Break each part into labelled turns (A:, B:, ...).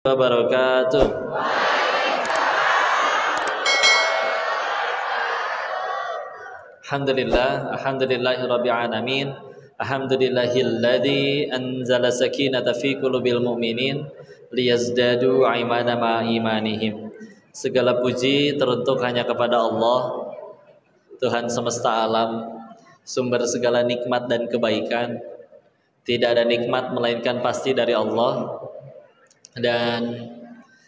A: Wabarakatuh. Alhamdulillahirabbil alamin. Alhamdulillahilladzi anzala sakinata fi qulubil mu'minin liyazdadu imana ma imanihim. Segala puji teruntuk hanya kepada Allah, Tuhan semesta alam, sumber segala nikmat dan kebaikan. Tidak ada nikmat melainkan pasti dari Allah. Dan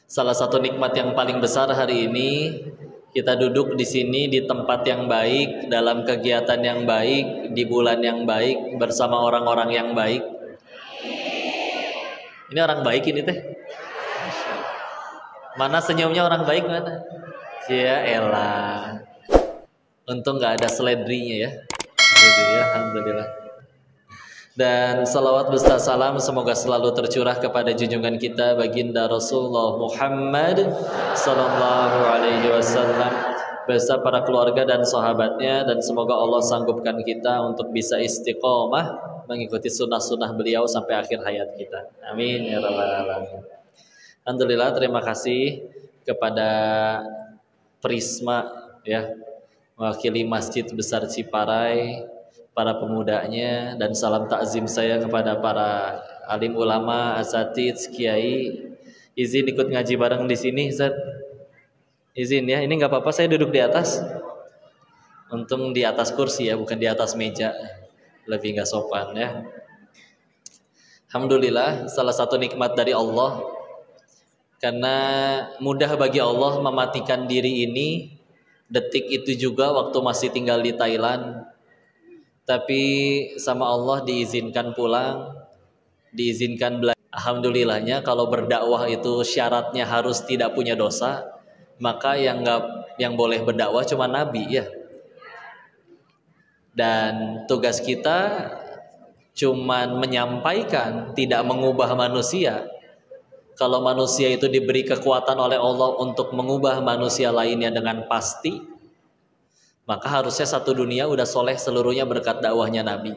A: salah satu nikmat yang paling besar hari ini, kita duduk di sini di tempat yang baik, dalam kegiatan yang baik, di bulan yang baik, bersama orang-orang yang baik. Ini orang baik ini teh. Mana senyumnya orang baik mana? Ya elah. Untung nggak ada seledrinya ya. Gitu ya, alhamdulillah. Dan salawat beserta salam semoga selalu tercurah kepada junjungan kita baginda Rasulullah Muhammad sallallahu alaihi wasallam beserta para keluarga dan sahabatnya, dan semoga Allah sanggupkan kita untuk bisa istiqomah mengikuti sunnah-sunnah beliau sampai akhir hayat kita. Amin ya rabbal alamin. Alhamdulillah, terima kasih kepada Prisma ya, mewakili Masjid Besar Ciparai, para pemudanya, dan salam takzim saya kepada para alim ulama, asatidz, kiai. Izin ikut ngaji bareng di sini, Ustaz. Izin ya, ini nggak apa-apa saya duduk di atas. Untung di atas kursi ya, bukan di atas meja. Lebih nggak sopan ya. Alhamdulillah, salah satu nikmat dari Allah, karena mudah bagi Allah mematikan diri ini detik itu juga waktu masih tinggal di Thailand. Tapi sama Allah diizinkan pulang, diizinkan belajar. Alhamdulillahnya kalau berdakwah itu syaratnya harus tidak punya dosa, maka yang boleh berdakwah cuma nabi ya. Dan tugas kita cuman menyampaikan, tidak mengubah manusia. Kalau manusia itu diberi kekuatan oleh Allah untuk mengubah manusia lainnya dengan pasti, maka harusnya satu dunia udah soleh seluruhnya berkat dakwahnya Nabi.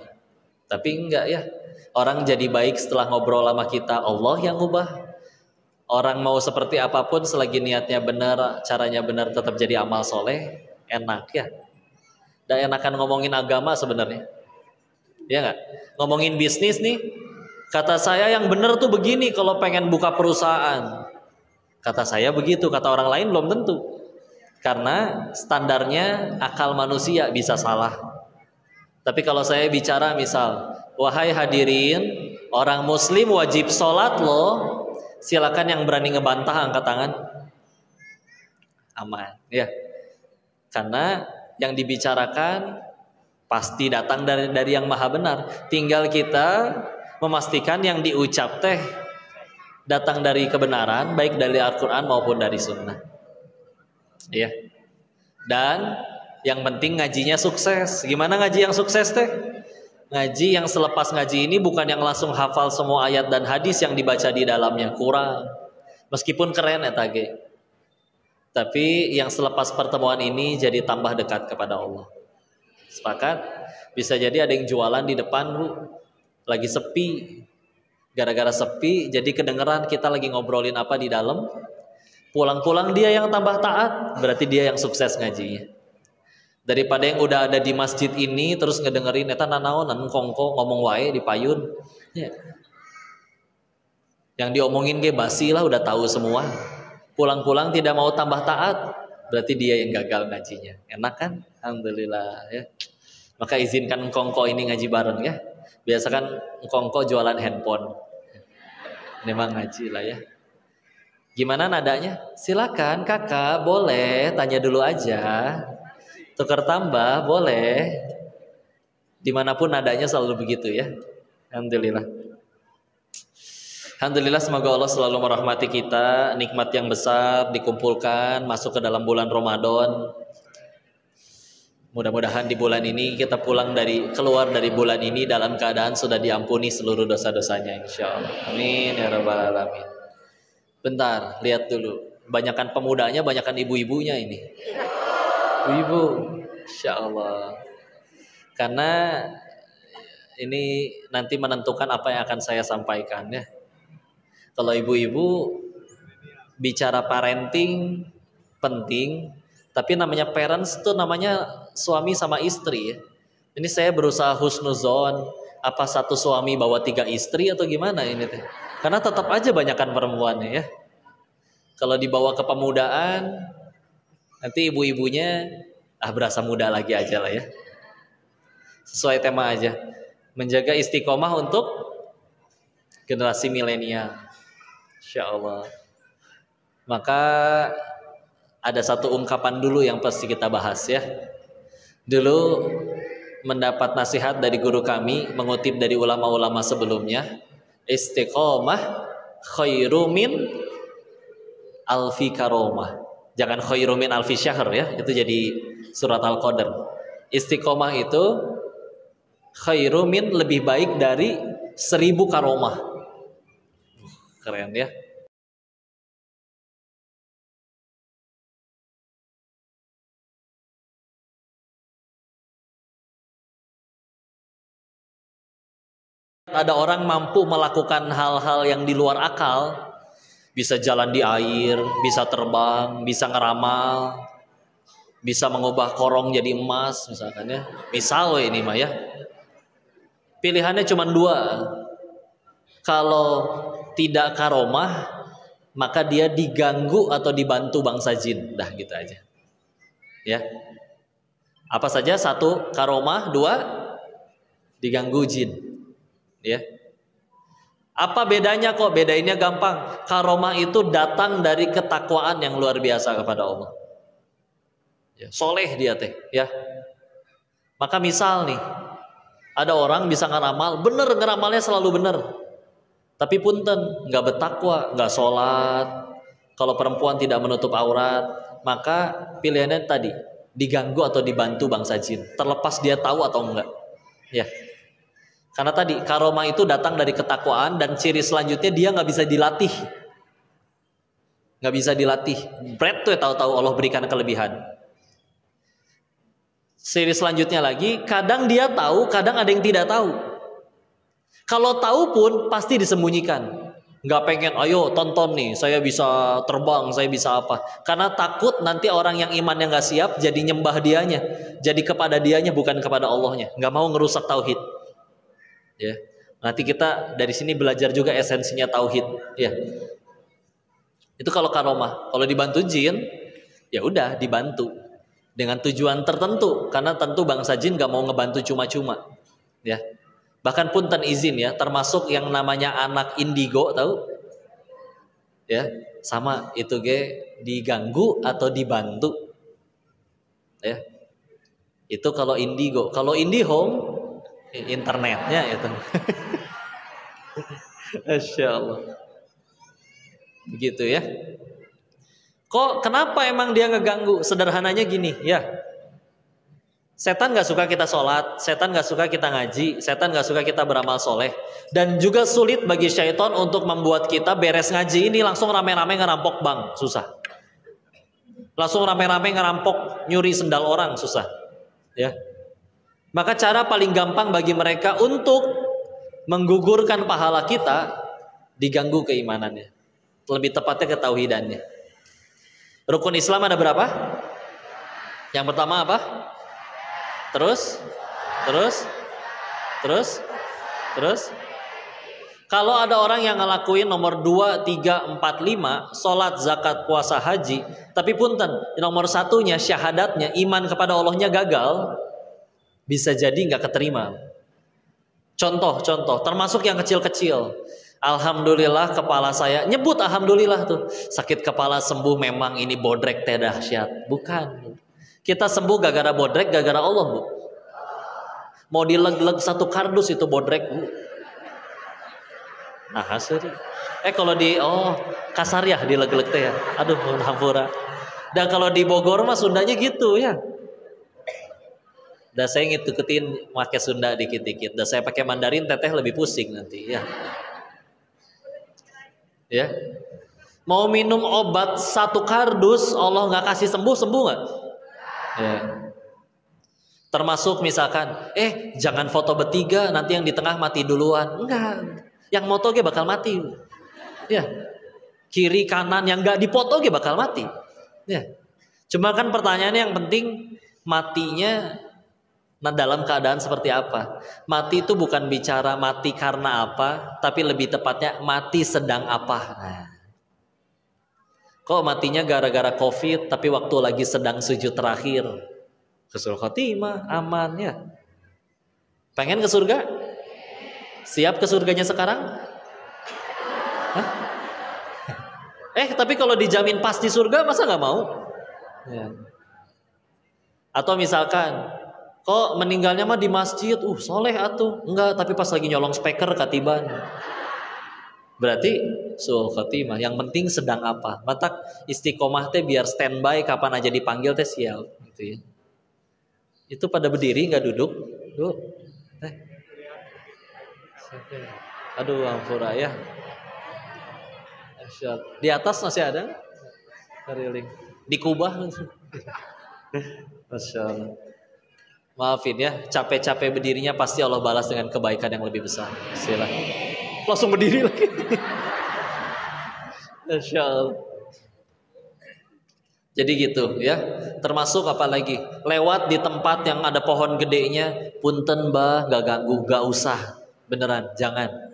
A: Tapi enggak ya, orang jadi baik setelah ngobrol sama kita, Allah yang ubah. Orang mau seperti apapun selagi niatnya benar, caranya benar, tetap jadi amal soleh, enak ya. Dan enakan ngomongin agama sebenarnya, ya enggak? Ngomongin bisnis nih, kata saya yang benar tuh begini kalau pengen buka perusahaan. Kata saya begitu, kata orang lain belum tentu. Karena standarnya akal manusia bisa salah. Tapi kalau saya bicara misal, wahai hadirin, orang muslim wajib sholat loh, silakan yang berani ngebantah angkat tangan. Aman ya. Karena yang dibicarakan pasti datang dari yang maha benar. Tinggal kita memastikan yang diucap teh datang dari kebenaran, baik dari Al-Quran maupun dari sunnah. Ya. Dan yang penting ngajinya sukses. Gimana ngaji yang sukses teh? Ngaji yang selepas ngaji ini bukan yang langsung hafal semua ayat dan hadis yang dibaca di dalamnya, kurang. Meskipun keren ya tage. Tapi yang selepas pertemuan ini jadi tambah dekat kepada Allah. Sepakat? Bisa jadi ada yang jualan di depan bu, lagi sepi. Gara-gara sepi jadi kedengeran kita lagi ngobrolin apa di dalam. Pulang-pulang dia yang tambah taat, berarti dia yang sukses ngajinya. Daripada yang udah ada di masjid ini terus ngedengerin eta nanaonan kongko ngomong wae di payun. Ya. Yang diomongin ge basi lah, udah tahu semua. Pulang-pulang tidak mau tambah taat, berarti dia yang gagal ngajinya. Enak kan? Alhamdulillah ya. Maka izinkan kongko ini ngaji bareng ya. Biasakan kongko jualan handphone. Memang ngaji lah ya. Gimana nadanya? Silakan kakak, boleh tanya dulu aja. Tukar tambah boleh. Dimanapun nadanya selalu begitu ya. Alhamdulillah. Alhamdulillah, semoga Allah selalu merahmati kita. Nikmat yang besar dikumpulkan masuk ke dalam bulan Ramadan. Mudah-mudahan di bulan ini kita keluar dari bulan ini dalam keadaan sudah diampuni seluruh dosa-dosanya insyaallah. Amin ya rabbal alamin. Bentar, lihat dulu. Banyakan pemudanya, banyakan ibu-ibunya ini. Ibu, insya Allah. Karena ini nanti menentukan apa yang akan saya sampaikan ya. Kalau ibu-ibu bicara parenting penting, tapi namanya parents itu namanya suami sama istri ya. Ini saya berusaha husnuzon, apa satu suami bawa 3 istri atau gimana ini teh? Karena tetap aja banyakan perempuannya ya. Kalau dibawa ke pemudaan, nanti ibu-ibunya berasa muda lagi aja lah ya. Sesuai tema aja. Menjaga istiqomah untuk generasi milenial. Insya Allah. Maka ada satu ungkapan dulu yang pasti kita bahas ya. Dulu mendapat nasihat dari guru kami, mengutip dari ulama-ulama sebelumnya, istiqomah khairu min alfi karomah. Jangan khairu min alfi syahr ya, itu jadi surat Al-Qadr. Istiqomah itu khairu min lebih baik dari 1000 karomah. Keren ya. Ada orang mampu melakukan hal-hal yang di luar akal, bisa jalan di air, bisa terbang, bisa ngeramal, bisa mengubah korong jadi emas misalkan ya. Misal ini mah ya. Pilihannya cuma 2. Kalau tidak karomah, maka dia diganggu atau dibantu bangsa jin. Dah gitu aja. Ya. Apa saja? 1 karomah, 2 diganggu jin. Ya. Apa bedanya kok? Bedainnya gampang. Karomah itu datang dari ketakwaan yang luar biasa kepada Allah. Ya, soleh dia teh, ya. Maka misal nih, ada orang bisa ngeramal, bener ngeramalnya selalu bener. Tapi punten, nggak bertakwa, nggak sholat. Kalau perempuan tidak menutup aurat, maka pilihannya tadi diganggu atau dibantu bangsa jin. Terlepas dia tahu atau enggak. Ya. Karena tadi karomah itu datang dari ketakwaan dan ciri selanjutnya dia nggak bisa dilatih, nggak bisa dilatih. Brad tuh tahu-tahu Allah berikan kelebihan. Ciri selanjutnya lagi, kadang dia tahu, kadang ada yang tidak tahu. Kalau tahu pun pasti disembunyikan. Nggak pengen, ayo tonton nih, saya bisa terbang, saya bisa apa. Karena takut nanti orang yang imannya nggak siap jadi nyembah dianya, jadi kepada dianya bukan kepada Allahnya. Nggak mau ngerusak tauhid. Ya, nanti kita dari sini belajar juga esensinya tauhid. Ya, itu kalau karomah. Kalau dibantu jin, ya udah dibantu dengan tujuan tertentu. Karena tentu bangsa jin gak mau ngebantu cuma-cuma. Ya, bahkan punten izin ya, termasuk yang namanya anak indigo tahu? Ya, sama itu diganggu atau dibantu. Ya, itu kalau indigo. Kalau IndiHome internetnya itu. Masya Allah. Begitu ya. Kok kenapa emang dia ngeganggu? Sederhananya gini ya. Setan gak suka kita sholat, setan gak suka kita ngaji, setan gak suka kita beramal soleh. Dan juga sulit bagi syaitan untuk membuat kita beres ngaji ini langsung rame-rame ngerampok bank, susah. Langsung rame-rame ngerampok nyuri sendal orang, susah. Ya. Maka cara paling gampang bagi mereka untuk menggugurkan pahala kita, diganggu keimanannya. Lebih tepatnya ketauhidannya. Rukun Islam ada berapa? Yang pertama apa? Terus? Kalau ada orang yang ngelakuin nomor 2, 3, 4, 5, sholat, zakat, puasa, haji, tapi punten, nomor 1-nya syahadatnya, iman kepada Allahnya gagal, bisa jadi nggak keterima. Contoh, termasuk yang kecil-kecil. Alhamdulillah kepala saya, nyebut alhamdulillah tuh. Sakit kepala sembuh, memang ini bodrek teh dahsyat. Bukan. Kita sembuh gara-gara bodrek, gara-gara Allah, Bu. Mau dileg-leg 1 kardus itu bodrek, Bu. Nah, hasil. Kalau kasar ya dileg-leg teh ya. Aduh, hampura. Dan kalau di Bogor mah Sundanya gitu ya. Dan saya ngikutin pakai Sunda dikit-dikit. Dan saya pakai Mandarin, teteh lebih pusing nanti ya. Ya. Mau minum obat 1 kardus, Allah nggak kasih sembuh nggak? Ya. Termasuk misalkan, jangan foto bertiga, nanti yang di tengah mati duluan. Enggak. Yang moto bakal mati. Ya. kiri kanan yang nggak dipoto dia bakal mati. Ya. Cuma kan pertanyaannya yang penting matinya dalam keadaan seperti apa? Mati itu bukan bicara mati karena apa, tapi lebih tepatnya mati sedang apa. Nah. Kok matinya gara-gara COVID, tapi waktu lagi sedang sujud terakhir, husnul khotimah, aman ya. Pengen ke surga? Siap ke surganya sekarang? Hah? Tapi kalau dijamin pasti surga, masa nggak mau? Ya. Atau misalkan, kok meninggalnya mah di masjid, soleh atuh. Enggak, tapi pas lagi nyolong speaker katiban. Berarti sul khotimah. Yang penting sedang apa? Matak istiqomah teh biar standby kapan aja dipanggil teh siap gitu ya. Itu pada berdiri nggak duduk? Duh. Aduh ampura ya. Di atas masih ada? Keriling. Dikubah. Masya Allah. Maafin ya, capek-capek berdirinya pasti Allah balas dengan kebaikan yang lebih besar. Silakan. Langsung berdiri lagi. Masya Allah. Jadi gitu ya. Termasuk apa lagi? Lewat di tempat yang ada pohon gedenya, punten mbah, gak ganggu, gak usah. Beneran, jangan.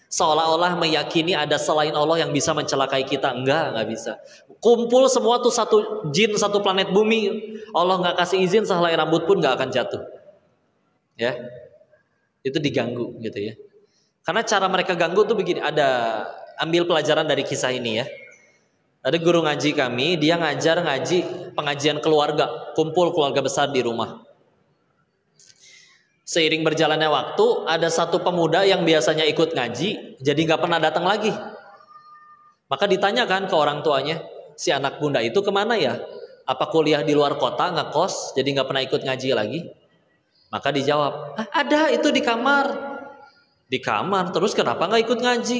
A: Seolah-olah meyakini ada selain Allah yang bisa mencelakai kita. Enggak bisa. Kumpul semua tuh satu jin, satu planet bumi. Allah gak kasih izin, sehelai rambut pun gak akan jatuh. Ya, itu diganggu gitu ya. Karena cara mereka ganggu tuh begini. Ambil pelajaran dari kisah ini ya. Ada guru ngaji kami, dia ngaji pengajian keluarga, kumpul keluarga besar di rumah. Seiring berjalannya waktu, ada satu pemuda yang biasanya ikut ngaji, jadi nggak pernah datang lagi. Maka ditanyakan ke orang tuanya, si anak bunda itu kemana ya? Apa kuliah di luar kota, ngekos, jadi nggak pernah ikut ngaji lagi? Maka dijawab, ada itu di kamar. Di kamar, terus kenapa nggak ikut ngaji?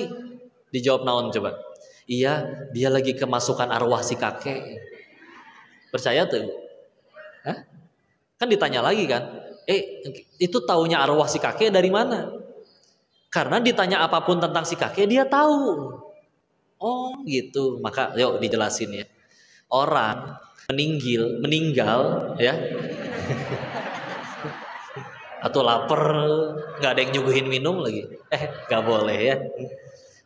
A: Dijawab naon coba? Iya, dia lagi kemasukan arwah si kakek. Percaya tuh? Hah? Kan ditanya lagi kan? Itu taunya arwah si kakek dari mana? Karena ditanya apapun tentang si kakek dia tahu. Oh gitu. Maka yuk dijelasin ya. Orang meninggal ya. Atau lapar, nggak ada yang nyuguhin minum lagi. Nggak boleh ya.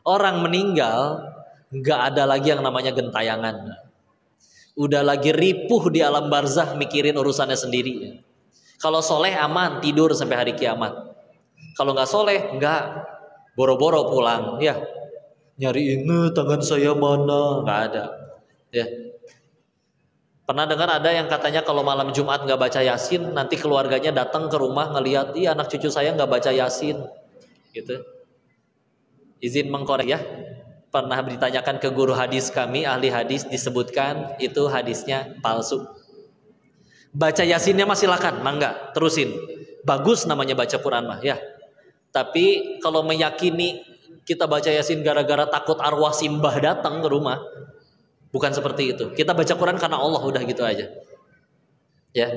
A: Orang meninggal nggak ada lagi yang namanya gentayangan. Udah lagi ripuh di alam barzah mikirin urusannya sendiri. Kalau soleh aman, tidur sampai hari kiamat. Kalau nggak soleh, nggak, boro-boro pulang, ya nyari ini tangan saya mana, nggak ada. Ya. Pernah dengar ada yang katanya kalau malam Jumat nggak baca Yasin, nanti keluarganya datang ke rumah ngelihat, anak cucu saya nggak baca Yasin, gitu. Izin mengkorek ya. Pernah ditanyakan ke guru hadis kami, ahli hadis, disebutkan itu hadisnya palsu. Baca Yasinnya mah silakan, mangga, terusin. Bagus namanya baca Quran mah ya. Tapi kalau meyakini kita baca Yasin gara-gara takut arwah simbah datang ke rumah, bukan seperti itu. Kita baca Quran karena Allah, udah gitu aja. Ya.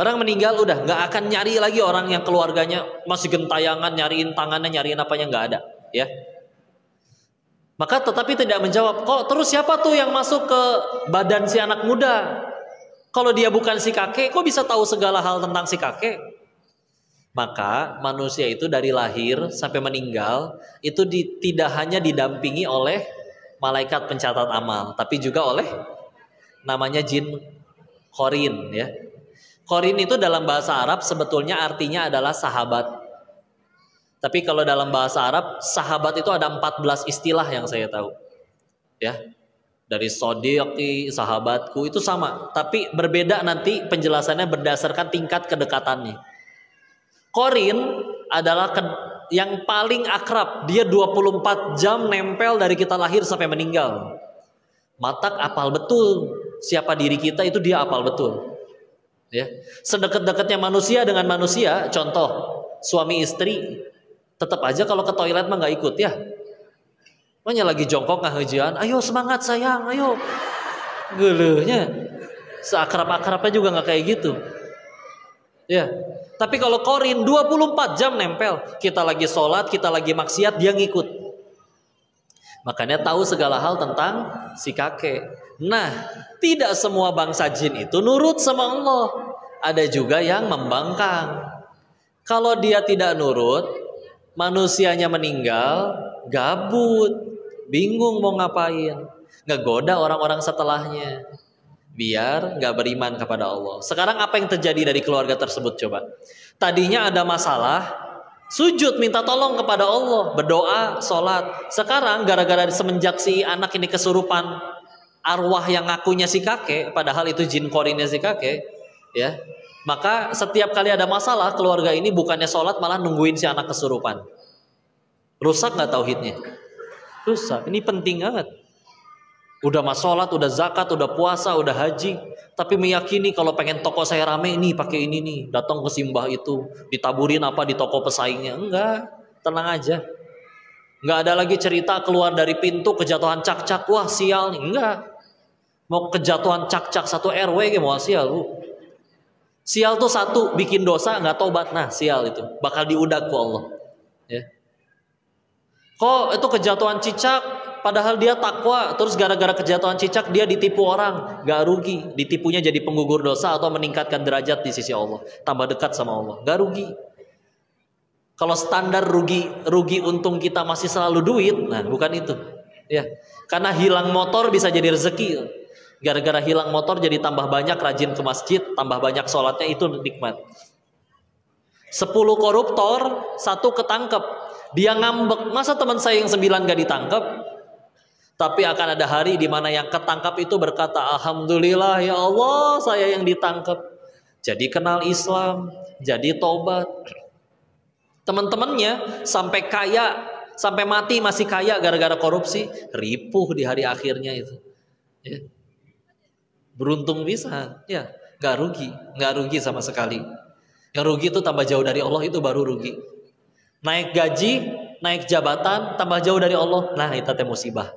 A: Orang meninggal udah nggak akan nyari lagi orang yang keluarganya masih gentayangan nyariin tangannya, nyariin apanya, nggak ada, ya. Maka tetapi tidak menjawab, kok terus siapa tuh yang masuk ke badan si anak muda? Kalau dia bukan si kakek, kok bisa tahu segala hal tentang si kakek? Maka manusia itu dari lahir sampai meninggal itu tidak hanya didampingi oleh malaikat pencatat amal, tapi juga oleh namanya jin Qorin ya. Qorin itu dalam bahasa Arab sebetulnya artinya adalah sahabat. Tapi kalau dalam bahasa Arab sahabat itu ada 14 istilah yang saya tahu. Ya. Dari sodiqi, sahabatku itu sama, tapi berbeda nanti penjelasannya berdasarkan tingkat kedekatannya. Qorin adalah yang paling akrab, dia 24 jam nempel dari kita lahir sampai meninggal. Matak apal betul siapa diri kita, itu dia apal betul. Ya, sedekat-dekatnya manusia dengan manusia, contoh suami istri, tetap aja kalau ke toilet mah nggak ikut ya. Makanya lagi jongkok ngahajian, ayo semangat sayang, ayo. Gelehnya, seakrab-akrabnya juga nggak kayak gitu. Ya, tapi kalau Qorin 24 jam nempel, kita lagi sholat, kita lagi maksiat, dia ngikut. Makanya tahu segala hal tentang si kakek. Nah, tidak semua bangsa jin itu nurut sama Allah. Ada juga yang membangkang. Kalau dia tidak nurut, manusianya meninggal, gabut, bingung mau ngapain, ngegoda orang-orang setelahnya, biar nggak beriman kepada Allah. Sekarang apa yang terjadi dari keluarga tersebut coba? Tadinya ada masalah, sujud minta tolong kepada Allah, berdoa, sholat. Sekarang gara-gara semenjak si anak ini kesurupan arwah yang ngakunya si kakek, padahal itu jin korinnya si kakek, ya. Maka setiap kali ada masalah, keluarga ini bukannya sholat malah nungguin si anak kesurupan. Rusak nggak tauhidnya? Rusak. Ini penting banget. Udah mas sholat, udah zakat, udah puasa, udah haji, tapi meyakini kalau pengen toko saya rame nih pakai ini nih, datang ke simbah itu, ditaburin apa di toko pesaingnya. Enggak, tenang aja. Nggak ada lagi cerita keluar dari pintu kejatuhan cak-cak, wah sial nih. Enggak. Mau kejatuhan cak-cak satu RW mau sial lu. Sial tuh satu, bikin dosa nggak tobat, nah sial itu bakal diudak ku Allah. Ya. Kok itu kejatuhan cicak, padahal dia takwa, terus gara-gara kejatuhan cicak dia ditipu orang, nggak rugi, ditipunya jadi penggugur dosa atau meningkatkan derajat di sisi Allah, tambah dekat sama Allah, nggak rugi. Kalau standar rugi untung kita masih selalu duit, nah bukan itu, ya. Karena hilang motor bisa jadi rezeki. Gara-gara hilang motor jadi tambah banyak rajin ke masjid, tambah banyak sholatnya, itu nikmat. 10 koruptor, 1 ketangkep, dia ngambek, masa teman saya yang 9 gak ditangkap? Tapi akan ada hari di mana yang ketangkap itu berkata, alhamdulillah ya Allah saya yang ditangkap. Jadi kenal Islam, jadi tobat. Teman-temannya sampai kaya, sampai mati masih kaya gara-gara korupsi, ripuh di hari akhirnya itu. Ya. Beruntung bisa, ya, nggak rugi sama sekali. Yang rugi itu tambah jauh dari Allah, itu baru rugi. Naik gaji, naik jabatan, tambah jauh dari Allah, nah itu teh musibah.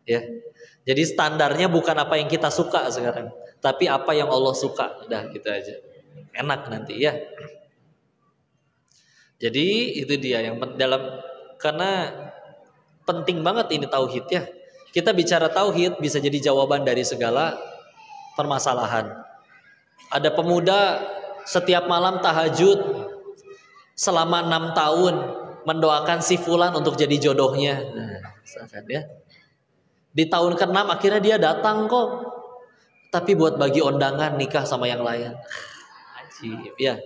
A: Ya, jadi standarnya bukan apa yang kita suka sekarang, tapi apa yang Allah suka, udah gitu aja, enak nanti ya. Jadi itu dia yang karena penting banget ini tauhid ya. Kita bicara tauhid bisa jadi jawaban dari segala permasalahan. Ada pemuda setiap malam tahajud selama 6 tahun mendoakan si fulan untuk jadi jodohnya. Nah, misalkan ya. Di tahun ke-6 akhirnya dia datang kok. Tapi buat bagi undangan nikah sama yang lain. Ajib ya.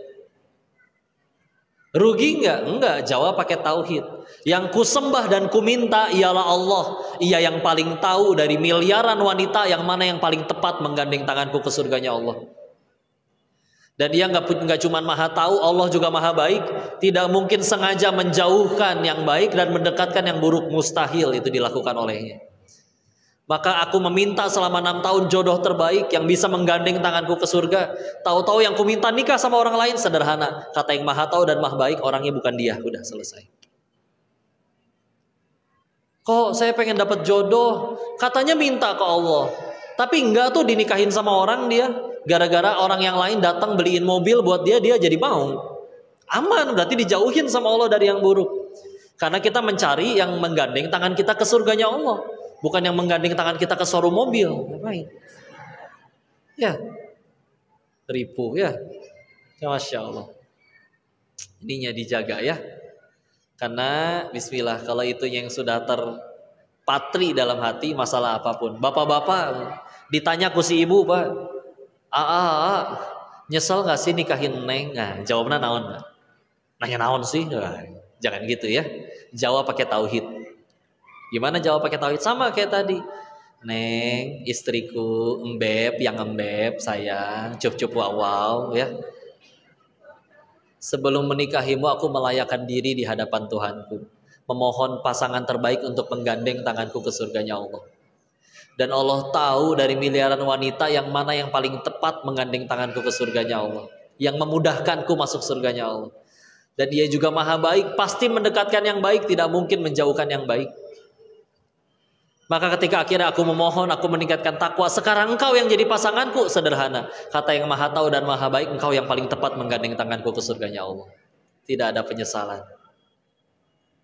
A: Rugi enggak? Enggak, jawab pakai tauhid. Yang kusembah dan kuminta ialah Allah. Ia yang paling tahu dari miliaran wanita yang mana yang paling tepat menggandeng tanganku ke surganya Allah. Dan dia enggak cuma maha tahu, Allah juga maha baik. Tidak mungkin sengaja menjauhkan yang baik dan mendekatkan yang buruk, mustahil itu dilakukan olehnya. Maka aku meminta selama 6 tahun jodoh terbaik yang bisa menggandeng tanganku ke surga. Tahu-tahu yang kuminta nikah sama orang lain, sederhana. Kata yang maha tahu dan maha baik, orangnya bukan dia. Udah selesai. Kok saya pengen dapat jodoh? Katanya minta ke Allah. Tapi enggak tuh dinikahin sama orang dia. Gara-gara orang yang lain datang beliin mobil buat dia, dia jadi mau. Aman, berarti dijauhin sama Allah dari yang buruk. Karena kita mencari yang menggandeng tangan kita ke surganya Allah. Bukan yang menggandeng tangan kita ke showroom mobil. Ngapain? Ya. Ripuh ya. Masya Allah. Ininya dijaga ya. Karena bismillah, kalau itu yang sudah terpatri dalam hati, masalah apapun. Bapak-bapak ditanya ku si ibu, Pak. Nyesel gak sih nikahin Neng? Nah, jawabnya naon? Nanya naon sih? Nah, jangan gitu ya. Jawab pakai tauhid. Gimana jawab pakai tauhid? Sama kayak tadi. Neng, istriku, embeb, yang embeb, sayang, cup-cup wow ya. Sebelum menikahimu aku melayakkan diri di hadapan Tuhanku, memohon pasangan terbaik untuk menggandeng tanganku ke surganya Allah. Dan Allah tahu dari miliaran wanita yang mana yang paling tepat menggandeng tanganku ke surganya Allah, yang memudahkanku masuk surganya Allah. Dan dia juga maha baik, pasti mendekatkan yang baik, tidak mungkin menjauhkan yang baik. Maka ketika akhirnya aku memohon, aku meningkatkan takwa, sekarang engkau yang jadi pasanganku, sederhana. Kata yang maha tahu dan maha baik, engkau yang paling tepat menggandeng tanganku ke surganya Allah. Tidak ada penyesalan.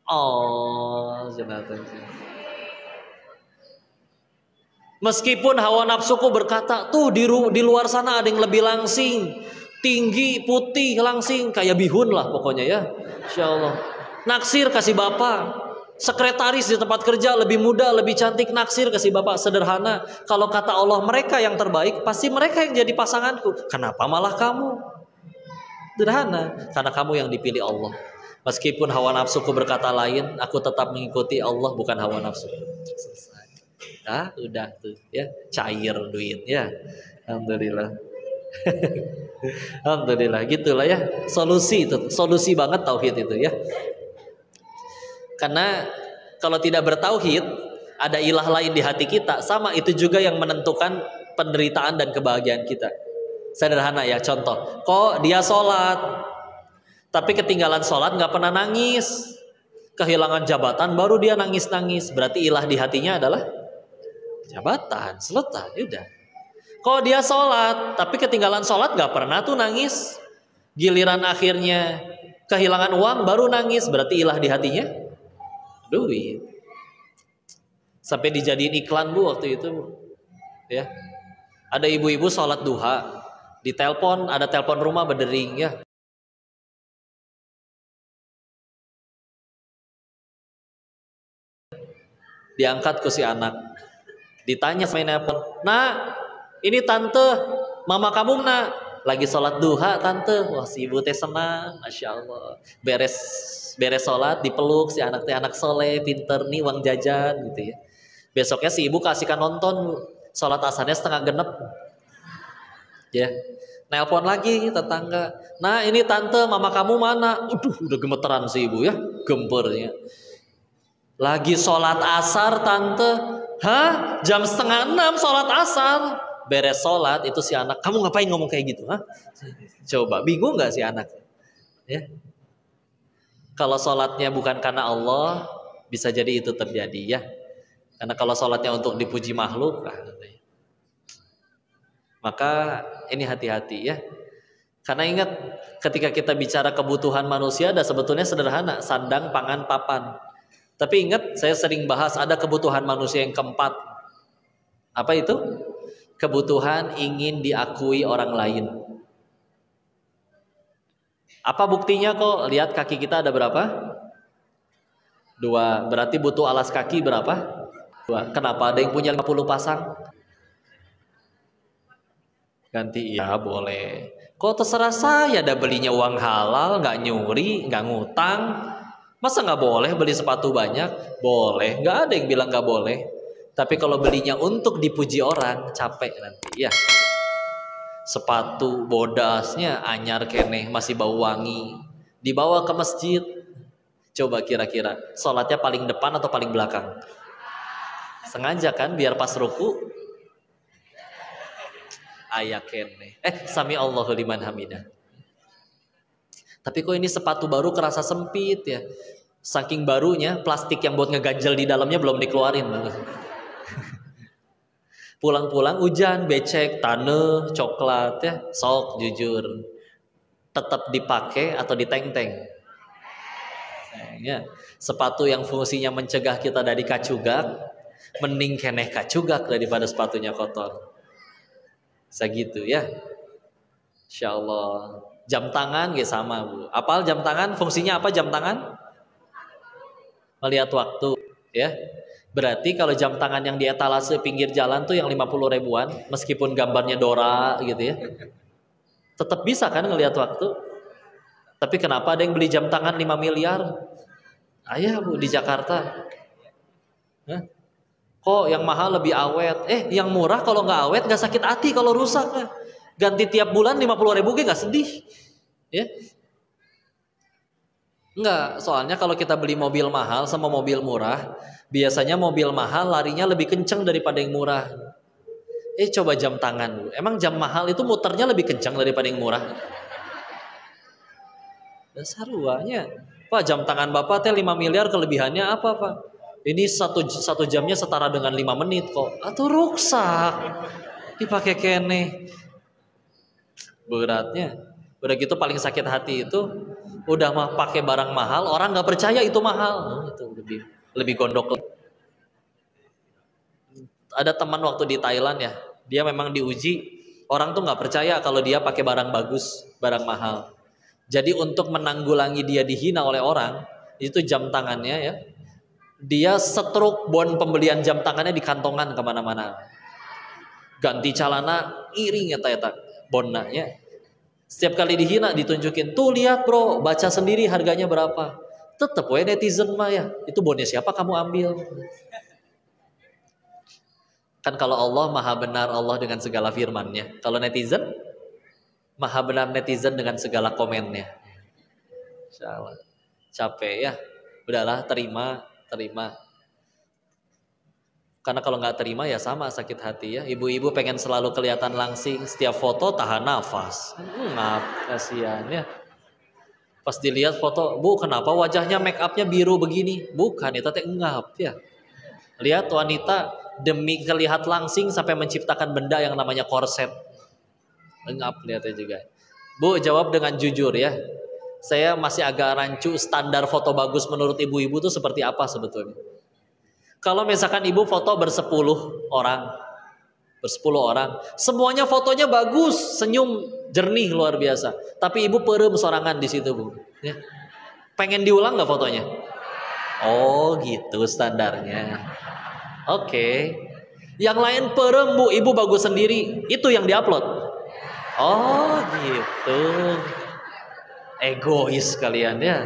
A: Oh, jenatan. Meskipun hawa nafsuku berkata, tuh di luar sana ada yang lebih langsing, tinggi, putih, langsing, kayak bihun lah pokoknya ya. Insya Allah. Naksir kasih bapak. Sekretaris di tempat kerja lebih muda, lebih cantik, naksir kasih bapak. Sederhana. Kalau kata Allah mereka yang terbaik, pasti mereka yang jadi pasanganku. Kenapa malah kamu? Sederhana. Karena kamu yang dipilih Allah. Meskipun hawa nafsuku berkata lain, aku tetap mengikuti Allah, bukan hawa nafsu. Selesai. Ah, udah tuh ya, cair duit ya. Alhamdulillah. Alhamdulillah, gitulah ya. Solusi itu, solusi banget tauhid itu ya. Karena kalau tidak bertauhid, ada ilah lain di hati kita, sama itu juga yang menentukan penderitaan dan kebahagiaan kita. Sederhana ya, contoh. Kok dia sholat, tapi ketinggalan sholat nggak pernah nangis, kehilangan jabatan baru dia nangis-nangis, berarti ilah di hatinya adalah jabatan. Selesai, udah. Kok dia sholat, tapi ketinggalan sholat nggak pernah tuh nangis, giliran akhirnya kehilangan uang baru nangis, berarti ilah di hatinya duit. Sampai dijadiin iklan bu waktu itu bu. Ya, ada ibu-ibu sholat duha, ditelepon, ada telepon rumah berdering ya. Diangkat ke si anak, ditanya sama nelpon, nak, ini tante, mama kamu nak lagi sholat duha tante. Wah si ibu teh senang, masya Allah. Beres sholat dipeluk si anak teh, anak soleh, pinter nih, uang jajan gitu ya. Besoknya si ibu kasihkan nonton, sholat asarnya setengah genep. Ya, nelpon lagi tetangga, nah ini tante, mama kamu mana? Udah gemeteran si ibu ya, gempernya. Lagi sholat asar tante. Hah? Jam 5:30 sholat asar. Beres sholat itu si anak, kamu ngapain ngomong kayak gitu? Hah? Coba, bingung gak si anak? Ya. Kalau sholatnya bukan karena Allah, bisa jadi itu terjadi ya. Karena kalau sholatnya untuk dipuji makhluk, maka ini hati-hati ya. Karena ingat, ketika kita bicara kebutuhan manusia, ada sebetulnya sederhana, sandang, pangan, papan. Tapi ingat, saya sering bahas ada kebutuhan manusia yang keempat. Apa itu? Kebutuhan ingin diakui orang lain. Apa buktinya kok? Lihat kaki kita ada berapa? 2. Berarti butuh alas kaki berapa? 2. Kenapa ada yang punya 50 pasang? Ganti, ya boleh. Kok terserah saya, ada belinya uang halal, nggak nyuri, nggak ngutang. Masa nggak boleh beli sepatu banyak? Boleh, nggak ada yang bilang nggak boleh. Tapi kalau belinya untuk dipuji orang, capek nanti ya. Sepatu bodasnya anyar keneh, masih bau wangi, dibawa ke masjid. Coba kira-kira, sholatnya paling depan atau paling belakang? Sengaja kan, biar pas ruku ayak keneh. Sami Allahu liman hamidah. Tapi kok ini sepatu baru kerasa sempit ya. Saking barunya, plastik yang buat ngeganjel di dalamnya belum dikeluarin. Pulang-pulang hujan, becek, tanah, coklat ya. Sok jujur, tetap dipakai atau diteng-teng? Ya. Sepatu yang fungsinya mencegah kita dari kacugak, mending keneh kacugak daripada sepatunya kotor. Segitu ya. Insya Allah. Jam tangan ya sama bu. Apal jam tangan, fungsinya apa jam tangan? Melihat waktu ya. Berarti kalau jam tangan yang di etalase pinggir jalan tuh yang 50 ribuan, meskipun gambarnya Dora gitu ya, tetap bisa kan ngelihat waktu. Tapi kenapa ada yang beli jam tangan 5 miliar? Ayah bu di Jakarta. Hah? Kok yang mahal lebih awet? Yang murah kalau nggak awet nggak sakit hati kalau rusak. Ganti tiap bulan 50 ribu nggak sedih. Ya? Enggak, soalnya kalau kita beli mobil mahal sama mobil murah, biasanya mobil mahal larinya lebih kenceng daripada yang murah. Coba jam tangan, emang jam mahal itu muternya lebih kencang daripada yang murah? Dasar ruangnya. Pak, jam tangan bapak teh 5 miliar, kelebihannya apa pak? Ini satu jamnya setara dengan 5 menit kok. Atau rusak dipakai kene. Beratnya. Udah gitu paling sakit hati itu udah mah pakai barang mahal, orang nggak percaya itu mahal. Itu lebih gondok. Ada teman waktu di Thailand ya, dia memang diuji, orang tuh nggak percaya kalau dia pakai barang bagus, barang mahal. Jadi untuk menanggulangi dia dihina oleh orang, itu jam tangannya ya, dia setruk bon pembelian jam tangannya di kantongan kemana-mana. Ganti celana iring ya bonna ya. Setiap kali dihina ditunjukin, tuh lihat bro, baca sendiri harganya berapa. Tetep we netizen mah ya, itu bonnya siapa kamu ambil. Kan kalau Allah maha benar Allah dengan segala firman-Nya. Kalau netizen maha benar netizen dengan segala komennya. Insya Allah. Capek ya. Udahlah terima. Karena kalau nggak terima ya sama sakit hati ya. Ibu-ibu pengen selalu kelihatan langsing. Setiap foto tahan nafas. Kasihan ya. Pas dilihat foto, bu kenapa wajahnya make upnya biru begini? Bukan, itu teh ngap ya. Lihat wanita demi terlihat langsing sampai menciptakan benda yang namanya korset. Ngap lihatnya juga. Bu jawab dengan jujur ya. Saya masih agak rancu standar foto bagus menurut ibu-ibu itu seperti apa sebetulnya. Kalau misalkan ibu foto bersepuluh orang, semuanya fotonya bagus, senyum jernih luar biasa. Tapi ibu perem sorangan di situ bu. Ya. Pengen diulang nggak fotonya? Oh gitu standarnya. Oke. Yang lain perem bu, ibu bagus sendiri. Itu yang diupload. Oh gitu. Egois kalian ya.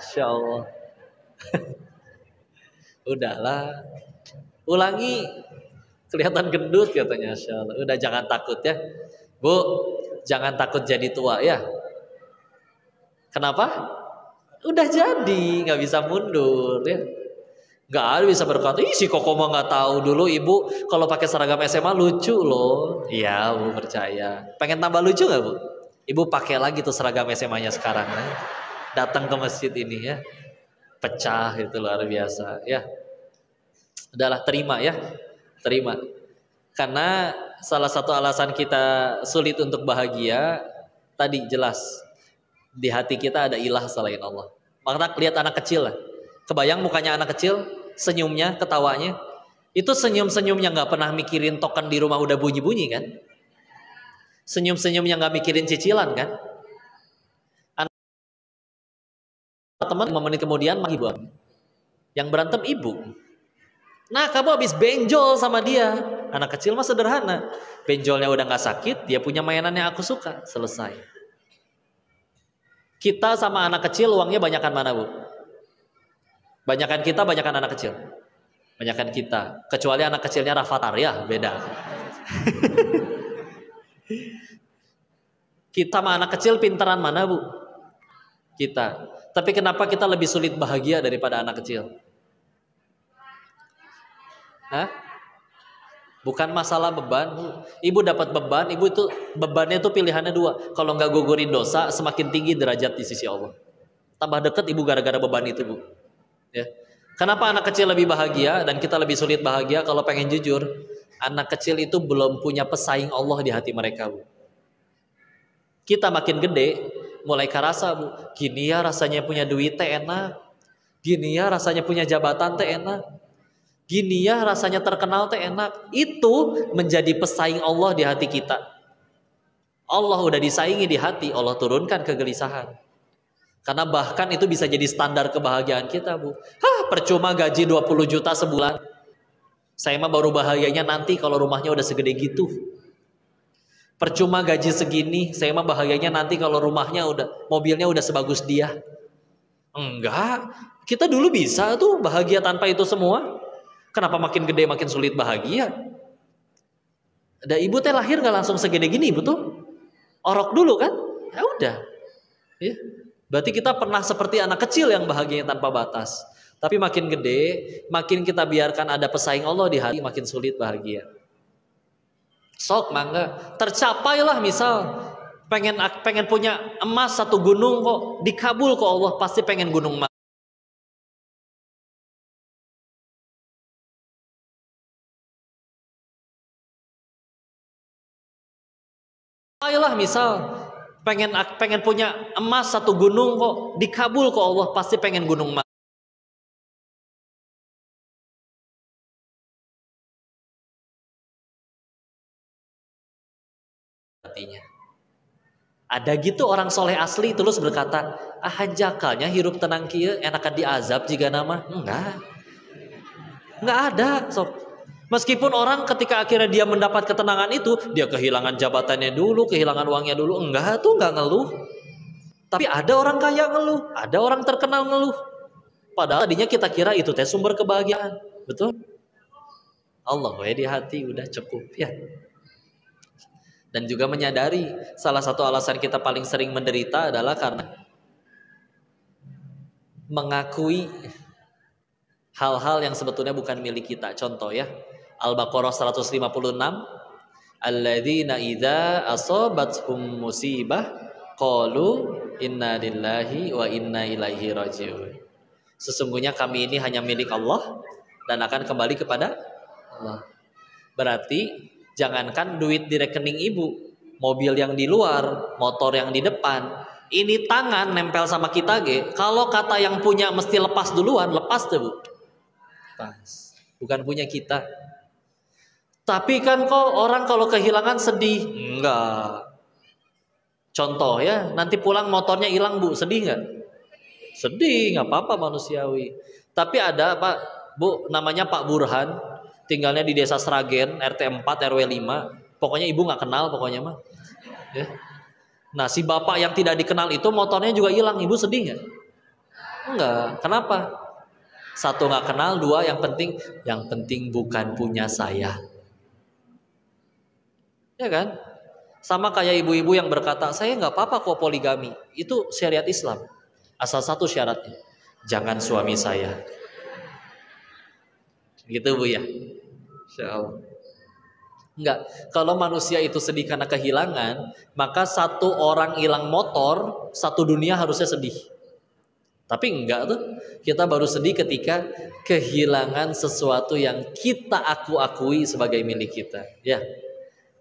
A: Insya Allah. Udahlah. Ulangi. Kelihatan gendut katanya. Insya Allah. Udah jangan takut ya. Bu, jangan takut jadi tua ya. Kenapa? Udah jadi, nggak bisa mundur ya. Nggak ada bisa berkata, ih si Koko mah nggak tahu dulu ibu kalau pakai seragam SMA lucu loh. Iya bu percaya. Pengen tambah lucu nggak bu? Ibu pakai lagi tuh seragam SMA-nya sekarang. Ya. Datang ke masjid ini ya. Pecah itu luar biasa ya. Udahlah terima ya. Terima. Karena salah satu alasan kita sulit untuk bahagia tadi jelas. Di hati kita ada ilah selain Allah. Maka lihat anak kecil lah. Kebayang mukanya anak kecil, senyumnya, ketawanya. Itu senyum-senyumnya gak pernah mikirin token di rumah udah bunyi-bunyi kan. Senyum-senyumnya gak mikirin cicilan kan. Anak teman 5 menit kemudian ibu. Yang berantem ibu. Nah kamu habis benjol sama dia. Anak kecil mah sederhana. Benjolnya udah gak sakit, dia punya mainan yang aku suka. Selesai. Kita sama anak kecil uangnya banyakan mana bu? Banyakan kita, banyakan anak kecil. Banyakan kita. Kecuali anak kecilnya Rafathar ya, beda. Kita sama anak kecil pintaran mana bu? Kita. Tapi kenapa kita lebih sulit bahagia daripada anak kecil? Hah? Bukan masalah beban. Ibu dapat beban, ibu itu bebannya itu pilihannya dua. Kalau nggak gugurin dosa, semakin tinggi derajat di sisi Allah. Tambah dekat ibu gara-gara beban itu bu. Ya. Kenapa anak kecil lebih bahagia dan kita lebih sulit bahagia? Kalau pengen jujur, anak kecil itu belum punya pesaing Allah di hati mereka bu. Kita makin gede, mulai kerasa bu. Gini ya rasanya punya duit teh enak. Gini ya rasanya punya jabatan teh enak. Gini ya rasanya terkenal teh enak. Itu menjadi pesaing Allah di hati kita. Allah udah disaingi di hati, Allah turunkan kegelisahan. Karena bahkan itu bisa jadi standar kebahagiaan kita bu. Percuma gaji 20 juta sebulan. Saya mah baru bahagianya nanti kalau rumahnya udah segede gitu. Percuma gaji segini, saya mah bahagianya nanti kalau rumahnya udah, mobilnya udah sebagus dia. Enggak, kita dulu bisa tuh bahagia tanpa itu semua. Kenapa makin gede makin sulit bahagia? Ada ibu teh lahir nggak langsung segede gini ibu tuh, orok dulu kan? Ya udah, ya. Berarti kita pernah seperti anak kecil yang bahagianya tanpa batas. Tapi makin gede, makin kita biarkan ada pesaing Allah di hati, makin sulit bahagia. Sok mangga, tercapailah misal pengen punya emas 1 gunung kok, dikabul kok Allah, pasti pengen gunung emas. Tercapailah misal pengen punya emas 1 gunung kok, dikabul kok Allah, pasti pengen gunung emas. Ada gitu orang soleh asli terus berkata, ah hanjakalnya hirup tenang kieu enakan diazab jika nama. Enggak ada. Sob. Meskipun orang ketika akhirnya dia mendapat ketenangan itu, dia kehilangan jabatannya dulu, kehilangan uangnya dulu, enggak ngeluh. Tapi ada orang kaya ngeluh, ada orang terkenal ngeluh. Padahal tadinya kita kira itu teh sumber kebahagiaan. Betul? Allah di hati udah cukup ya. Dan juga menyadari salah satu alasan kita paling sering menderita adalah karena mengakui hal-hal yang sebetulnya bukan milik kita. Contoh ya, Al-Baqarah 156, alladzina idza asabathum musibah qalu inna lillahi wa inna ilaihi rajiun. Sesungguhnya kami ini hanya milik Allah dan akan kembali kepada Allah. Berarti jangankan duit di rekening ibu, mobil yang di luar, motor yang di depan, ini tangan nempel sama kita kalau kata yang punya mesti lepas duluan, lepas tuh Bu. Lepas. Bukan punya kita. Tapi kan kok orang kalau kehilangan sedih? Enggak. Contoh ya, nanti pulang motornya hilang Bu, sedih nggak? Sedih, nggak apa-apa manusiawi. Tapi ada Pak, Bu, namanya Pak Burhan, tinggalnya di desa Sragen, RT 4 RW 5. Pokoknya ibu nggak kenal pokoknya mah. Ya. Nah si bapak yang tidak dikenal itu motornya juga hilang, ibu sedih nggak? Enggak. Kenapa? Satu nggak kenal, dua yang penting bukan punya saya. Ya kan? Sama kayak ibu-ibu yang berkata saya nggak apa-apa kok poligami, itu syariat Islam. Asal satu syaratnya, jangan suami saya. Gitu Bu ya. Insya Allah. Enggak, kalau manusia itu sedih karena kehilangan, maka satu orang hilang motor, satu dunia harusnya sedih. Tapi enggak tuh, kita baru sedih ketika kehilangan sesuatu yang kita akui sebagai milik kita. Ya,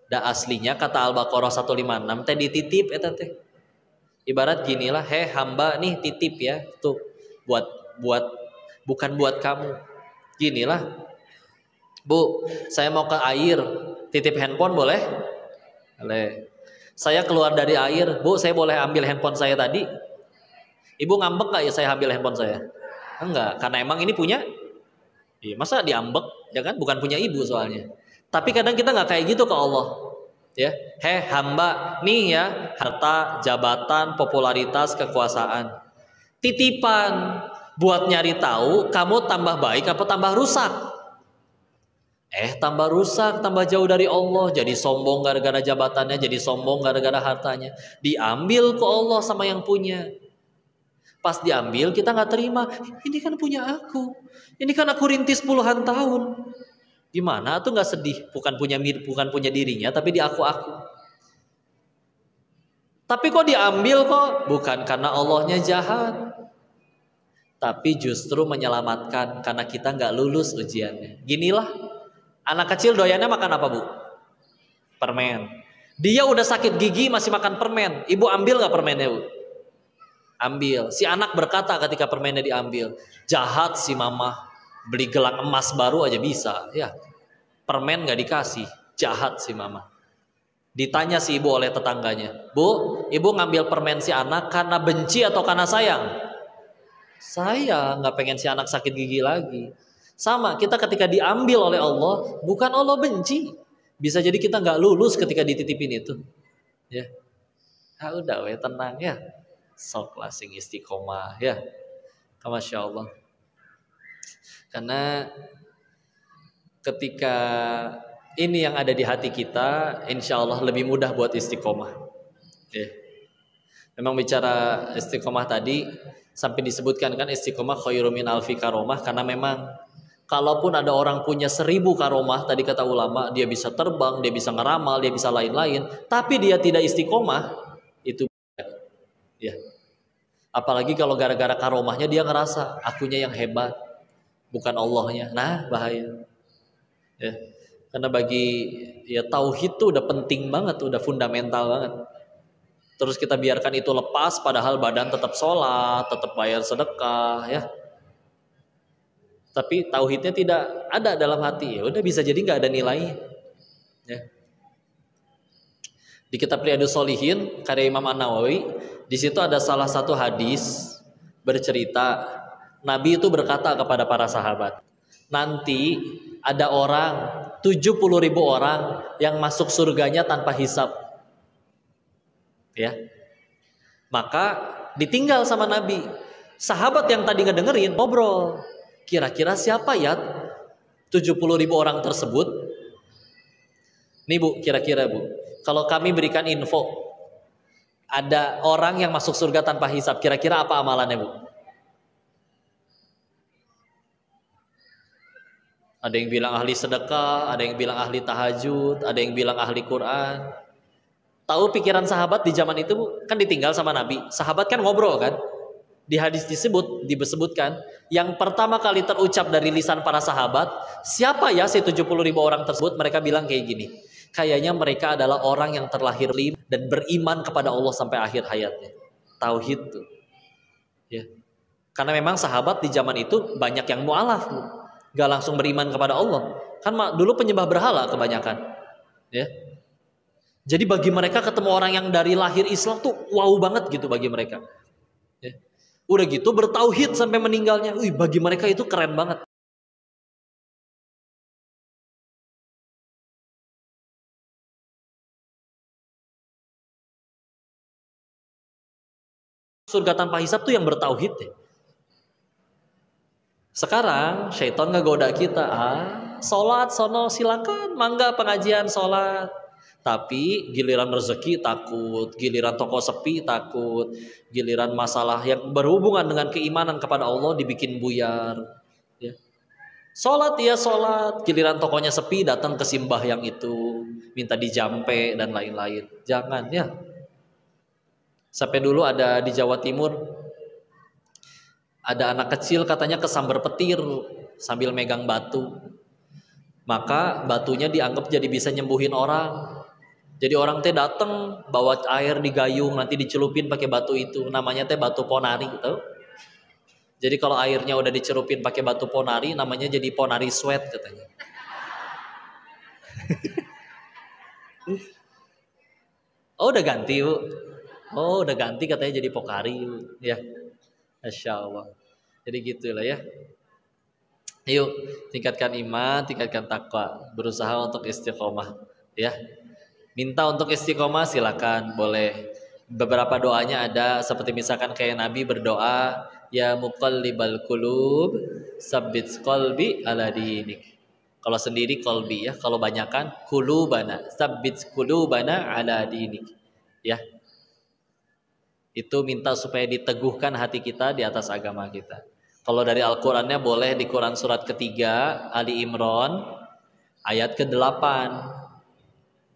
A: da aslinya kata Al-Baqarah 156 teh dititip eta teh. Ibarat ginilah, hamba nih titip ya, tuh buat bukan buat kamu. Ginilah, Bu, saya mau ke air, titip handphone boleh? Boleh. Saya keluar dari air, Bu, saya boleh ambil handphone saya tadi? Ibu ngambek gak ya saya ambil handphone saya? Enggak, karena emang ini punya. Iya, masa diambek, ya kan? Bukan punya ibu soalnya. Tapi kadang kita nggak kayak gitu ke Allah. Ya, hamba, nih ya, harta, jabatan, popularitas, kekuasaan. Titipan buat nyari tahu kamu tambah baik apa tambah rusak. Tambah rusak, tambah jauh dari Allah, jadi sombong gara-gara jabatannya, jadi sombong gara-gara hartanya. Diambil ke Allah sama yang punya. Pas diambil kita nggak terima, ini kan punya aku, ini kan aku rintis puluhan tahun. Gimana tuh nggak sedih? Bukan punya dirinya, tapi di aku. Tapi kok diambil kok? Bukan karena Allahnya jahat, tapi justru menyelamatkan karena kita nggak lulus ujiannya. Ginilah, anak kecil doyannya makan apa Bu? Permen. Dia udah sakit gigi masih makan permen. Ibu ambil nggak permennya Bu? Ambil. Si anak berkata ketika permennya diambil, jahat si mama, beli gelang emas baru aja bisa. Ya, permen nggak dikasih, jahat si mama. Ditanya si ibu oleh tetangganya, Bu, ibu ngambil permen si anak karena benci atau karena sayang? Saya nggak pengen si anak sakit gigi lagi. Sama, kita ketika diambil oleh Allah, bukan Allah benci. Bisa jadi kita nggak lulus ketika dititipin itu. Ya, udah tenang ya. Sok lasing istiqomah ya. Masya Allah. Karena ketika ini yang ada di hati kita, insya Allah lebih mudah buat istiqomah. Ya. Memang bicara istiqomah tadi sampai disebutkan kan istiqomah khairu min alfi karomah, karena memang kalaupun ada orang punya 1000 karomah tadi kata ulama, dia bisa terbang, dia bisa ngeramal, dia bisa lain-lain, tapi dia tidak istiqomah, itu ya. Apalagi kalau gara-gara karomahnya dia ngerasa akunya yang hebat, bukan Allahnya. Nah, bahaya. Ya. Karena bagi ya tauhid itu udah penting banget, udah fundamental banget. Terus kita biarkan itu lepas padahal badan tetap sholat, tetap bayar sedekah ya. Tapi tauhidnya tidak ada dalam hati, ya udah bisa jadi nggak ada nilainya. Ya. Di kitab Riyadhus Shalihin karya Imam An-Nawawi, di situ ada salah satu hadis bercerita Nabi itu berkata kepada para sahabat, nanti ada orang 70.000 orang yang masuk surganya tanpa hisab. Ya. Maka ditinggal sama Nabi. Sahabat yang tadi ngedengerin ngobrol. Kira-kira siapa ya 70.000 orang tersebut? Nih Bu, kira-kira Bu, kalau kami berikan info ada orang yang masuk surga tanpa hisab, kira-kira apa amalannya Bu? Ada yang bilang ahli sedekah, ada yang bilang ahli tahajud, ada yang bilang ahli Quran. Tahu pikiran sahabat di zaman itu Bu? Kan ditinggal sama Nabi. Sahabat kan ngobrol kan? Di hadis disebutkan yang pertama kali terucap dari lisan para sahabat, siapa ya si 70.000 orang tersebut? Mereka bilang kayak gini, kayaknya mereka adalah orang yang terlahir dan beriman kepada Allah sampai akhir hayatnya. Tauhid tuh. Ya. Karena memang sahabat di zaman itu banyak yang mu'alaf, gak langsung beriman kepada Allah. Kan dulu penyembah berhala kebanyakan. Ya. Jadi bagi mereka ketemu orang yang dari lahir Islam tuh wow banget gitu bagi mereka. Ya. Udah gitu bertauhid sampai meninggalnya. Bagi mereka itu keren banget. Surga tanpa hisab tuh yang bertauhid ya. Sekarang syaitan ngegoda kita. Sholat sono silakan, mangga pengajian sholat. Tapi giliran rezeki takut, giliran toko sepi takut, giliran masalah yang berhubungan dengan keimanan kepada Allah dibikin buyar. Ya. Sholat ya sholat, giliran tokonya sepi datang ke simbah yang itu, minta dijampe dan lain-lain. Jangan ya. Sampai dulu ada di Jawa Timur, ada anak kecil katanya kesambar petir sambil megang batu. Maka batunya dianggap jadi bisa nyembuhin orang. Jadi orang teh datang bawa air di gayung, nanti dicelupin pakai batu itu, namanya teh batu ponari gitu. Jadi kalau airnya udah dicelupin pakai batu ponari, namanya jadi ponari sweat katanya. Oh udah ganti Bu. Oh udah ganti katanya jadi pokari Bu. Ya, Masya Allah. Jadi gitulah ya. Yuk tingkatkan iman, tingkatkan takwa, berusaha untuk istiqomah. Ya. Minta untuk istiqomah silakan, boleh. Beberapa doanya ada seperti misalkan kayak Nabi berdoa, ya muqallibal qulub, tsabbit qalbi ala dinik. Kalau sendiri qalbi ya, kalau banyakan qulubana, tsabbit qulubana ala dinik. Ya. Itu minta supaya diteguhkan hati kita di atas agama kita. Kalau dari Al-Qur'annya boleh di Quran surat ketiga Ali Imran ayat ke-8.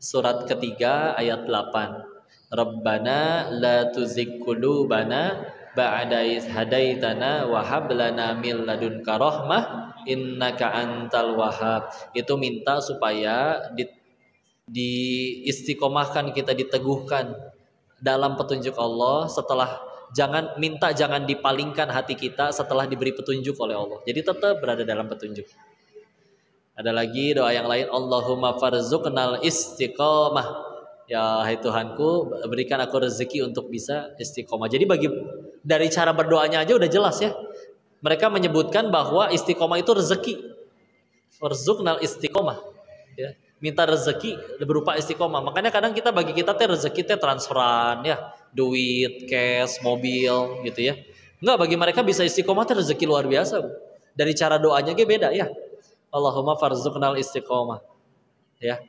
A: Surat ketiga ayat 8. Rabbana la tuzigh qulubana ba'da idh hadaitana wa hab lana min ladunka rahmah innaka antal wahhab. Itu minta supaya diistiqomahkan kita, diteguhkan dalam petunjuk Allah setelah jangan dipalingkan hati kita setelah diberi petunjuk oleh Allah. Jadi tetap berada dalam petunjuk. Ada lagi doa yang lain, Allahumma farzuqnal istiqomah. Ya hai Tuhanku, berikan aku rezeki untuk bisa istiqomah. Jadi dari cara berdoanya aja udah jelas ya. Mereka menyebutkan bahwa istiqomah itu rezeki. Farzuqnal istiqomah. Ya, minta rezeki berupa istiqomah. Makanya kadang bagi kita teh rezeki teh transferan ya, duit, cash, mobil gitu ya. Enggak, bagi mereka bisa istiqomah teh rezeki luar biasa Bu. Dari cara doanya aja beda ya. Allahumma farzuqnal istiqomah. Ya.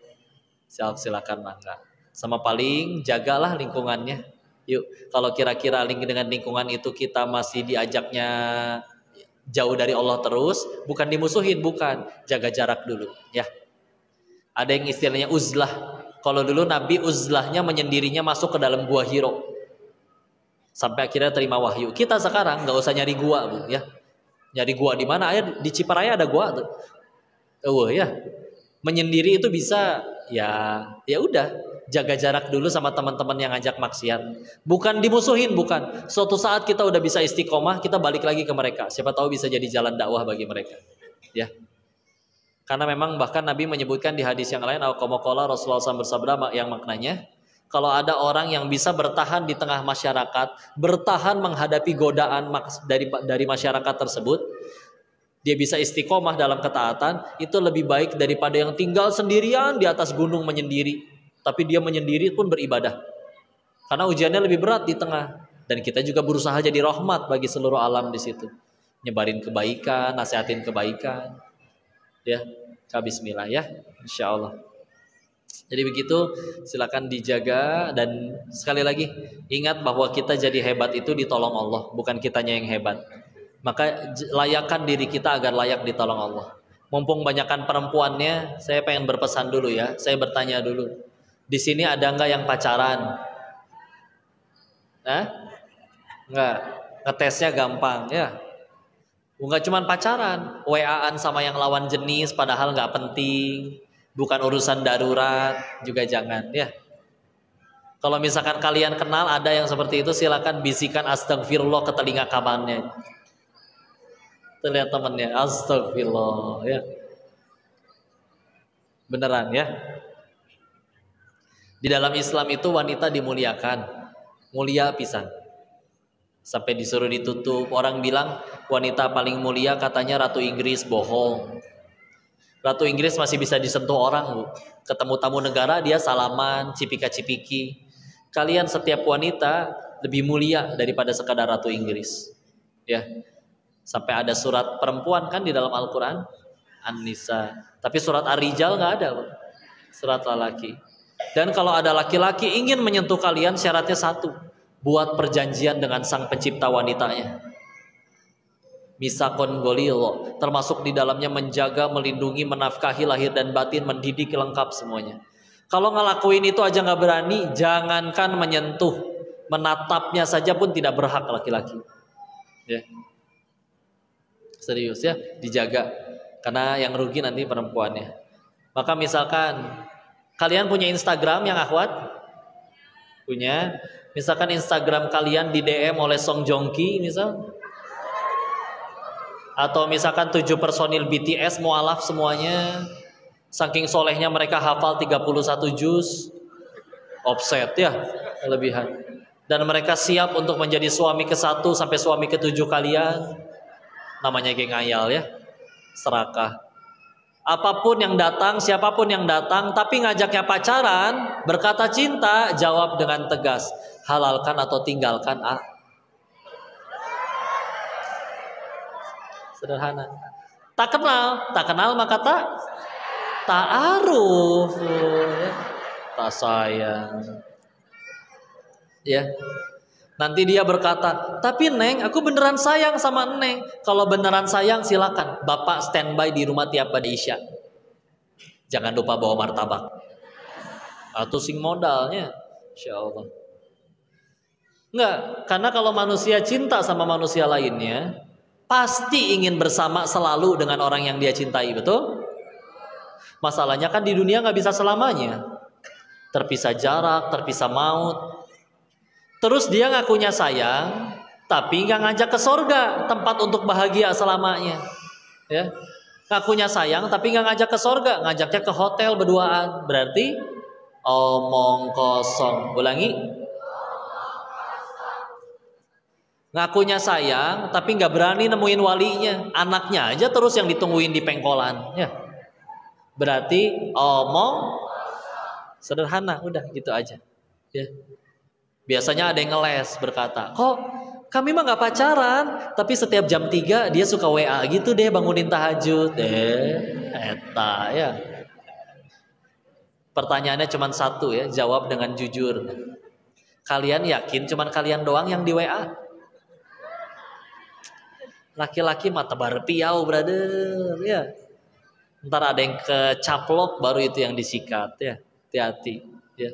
A: Silakan mangga. Sama paling jagalah lingkungannya. Yuk, kalau kira-kira dengan lingkungan itu kita masih diajaknya jauh dari Allah terus, bukan dimusuhin, bukan. Jaga jarak dulu, ya. Ada yang istilahnya uzlah. Kalau dulu Nabi uzlahnya menyendirinya masuk ke dalam gua Hiro. Sampai akhirnya terima wahyu. Kita sekarang nggak usah nyari gua, Bu, ya. Nyari gua di mana? Di Ciparaya ada gua tuh. Ya, menyendiri itu bisa ya udah jaga jarak dulu sama teman-teman yang ngajak maksiat. Bukan dimusuhin, bukan. Suatu saat kita udah bisa istiqomah, kita balik lagi ke mereka. Siapa tahu bisa jadi jalan dakwah bagi mereka. Ya. Karena memang bahkan Nabi menyebutkan di hadis yang lain, al-qamaqala Rasulullah SAW bersabda yang maknanya, Kalau ada orang yang bisa bertahan di tengah masyarakat, bertahan menghadapi godaan dari masyarakat tersebut, dia bisa istiqomah dalam ketaatan, itu lebih baik daripada yang tinggal sendirian di atas gunung menyendiri. Tapi dia menyendiri pun beribadah. Karena ujiannya lebih berat di tengah. Dan kita juga berusaha jadi rahmat bagi seluruh alam di situ. Nyebarin kebaikan, nasihatin kebaikan. Ya, bismillah ya, insya Allah. Jadi begitu, silakan dijaga. Dan sekali lagi ingat bahwa kita jadi hebat itu ditolong Allah, bukan kitanya yang hebat. Maka layakan diri kita agar layak ditolong Allah. Mumpung banyakkan perempuannya, saya pengen berpesan dulu ya. Saya bertanya dulu, di sini ada nggak yang pacaran? Hah? Nggak. Ngetesnya gampang ya. Nggak cuma pacaran, WA-an sama yang lawan jenis padahal nggak penting, bukan urusan darurat, juga jangan ya. Kalau misalkan kalian kenal ada yang seperti itu, silakan bisikan astagfirullah ke telinga kawannya. Terlihat temannya, astagfirullah ya. Beneran ya. Di dalam Islam itu wanita dimuliakan, mulia pisan. Sampai disuruh ditutup. Orang bilang wanita paling mulia katanya Ratu Inggris, bohong. Ratu Inggris masih bisa disentuh orang, Bu. Ketemu tamu negara dia salaman, cipika-cipiki. Kalian setiap wanita lebih mulia daripada sekadar Ratu Inggris. Ya. Sampai ada surat perempuan kan di dalam Al-Qur'an, An-Nisa. Tapi surat Ar-Rijal nggak ada, Bu. Surat lelaki. Dan kalau ada laki-laki ingin menyentuh kalian, syaratnya satu, buat perjanjian dengan sang pencipta wanitanya. Misakon golilo, termasuk di dalamnya menjaga, melindungi, menafkahi lahir dan batin, mendidik lengkap semuanya. Kalau ngelakuin itu aja nggak berani, jangankan menyentuh, menatapnya saja pun tidak berhak laki-laki. Ya. Serius ya, dijaga. Karena yang rugi nanti perempuannya. Maka misalkan kalian punya Instagram yang akhwat? Punya. Misalkan Instagram kalian di DM oleh Song Joong Ki misal, atau misalkan 7 personil BTS mualaf semuanya, saking solehnya mereka hafal 31 juz, offset ya, kelebihan. Dan mereka siap untuk menjadi suami ke-1 sampai suami ke-7 kalian, namanya geng ngayal ya, serakah. Apapun yang datang, siapapun yang datang, tapi ngajaknya pacaran, berkata cinta, jawab dengan tegas, halalkan atau tinggalkan. Sederhana. Tak kenal maka tak ta'aruf, tak sayang. Ya. Nanti dia berkata, tapi Neng, aku beneran sayang sama Neng. Kalau beneran sayang silakan, Bapak standby di rumah tiap pada Isya. Jangan lupa bawa martabak. Atau sing modalnya, Insya Allah. Enggak, karena kalau manusia cinta sama manusia lainnya, pasti ingin bersama selalu dengan orang yang dia cintai, betul? Masalahnya kan di dunia nggak bisa selamanya. Terpisah jarak, terpisah maut. Terus dia ngakunya sayang, tapi nggak ngajak ke sorga, tempat untuk bahagia selamanya. Ya, ngakunya sayang, tapi nggak ngajak ke sorga, ngajaknya ke hotel berduaan. Berarti omong kosong. Ulangi. Ngakunya sayang, tapi nggak berani nemuin walinya. Anaknya aja terus yang ditungguin di pengkolan. Ya, berarti omong sederhana. Udah gitu aja. Ya. Biasanya ada yang ngeles berkata, kok kami mah nggak pacaran, tapi setiap jam 3 dia suka WA gitu deh, bangunin tahajud. Eta ya. Pertanyaannya cuma satu ya, jawab dengan jujur. Kalian yakin cuma kalian doang yang di WA? Laki-laki mata tebar piau, brother ya. Ntar ada yang kecaplok baru itu yang disikat ya. Hati-hati ya.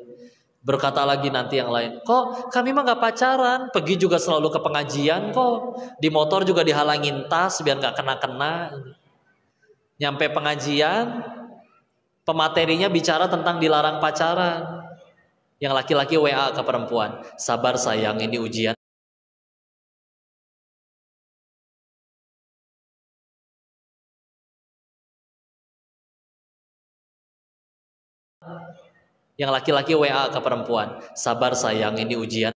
A: Berkata lagi nanti yang lain, kok kami mah gak pacaran, pergi juga selalu ke pengajian kok, di motor juga dihalangin tas biar gak kena-kena. Nyampe pengajian, pematerinya bicara tentang dilarang pacaran. Yang laki-laki WA ke perempuan, sabar sayang, ini ujian. Yang laki-laki WA ke perempuan, sabar sayang, ini ujian.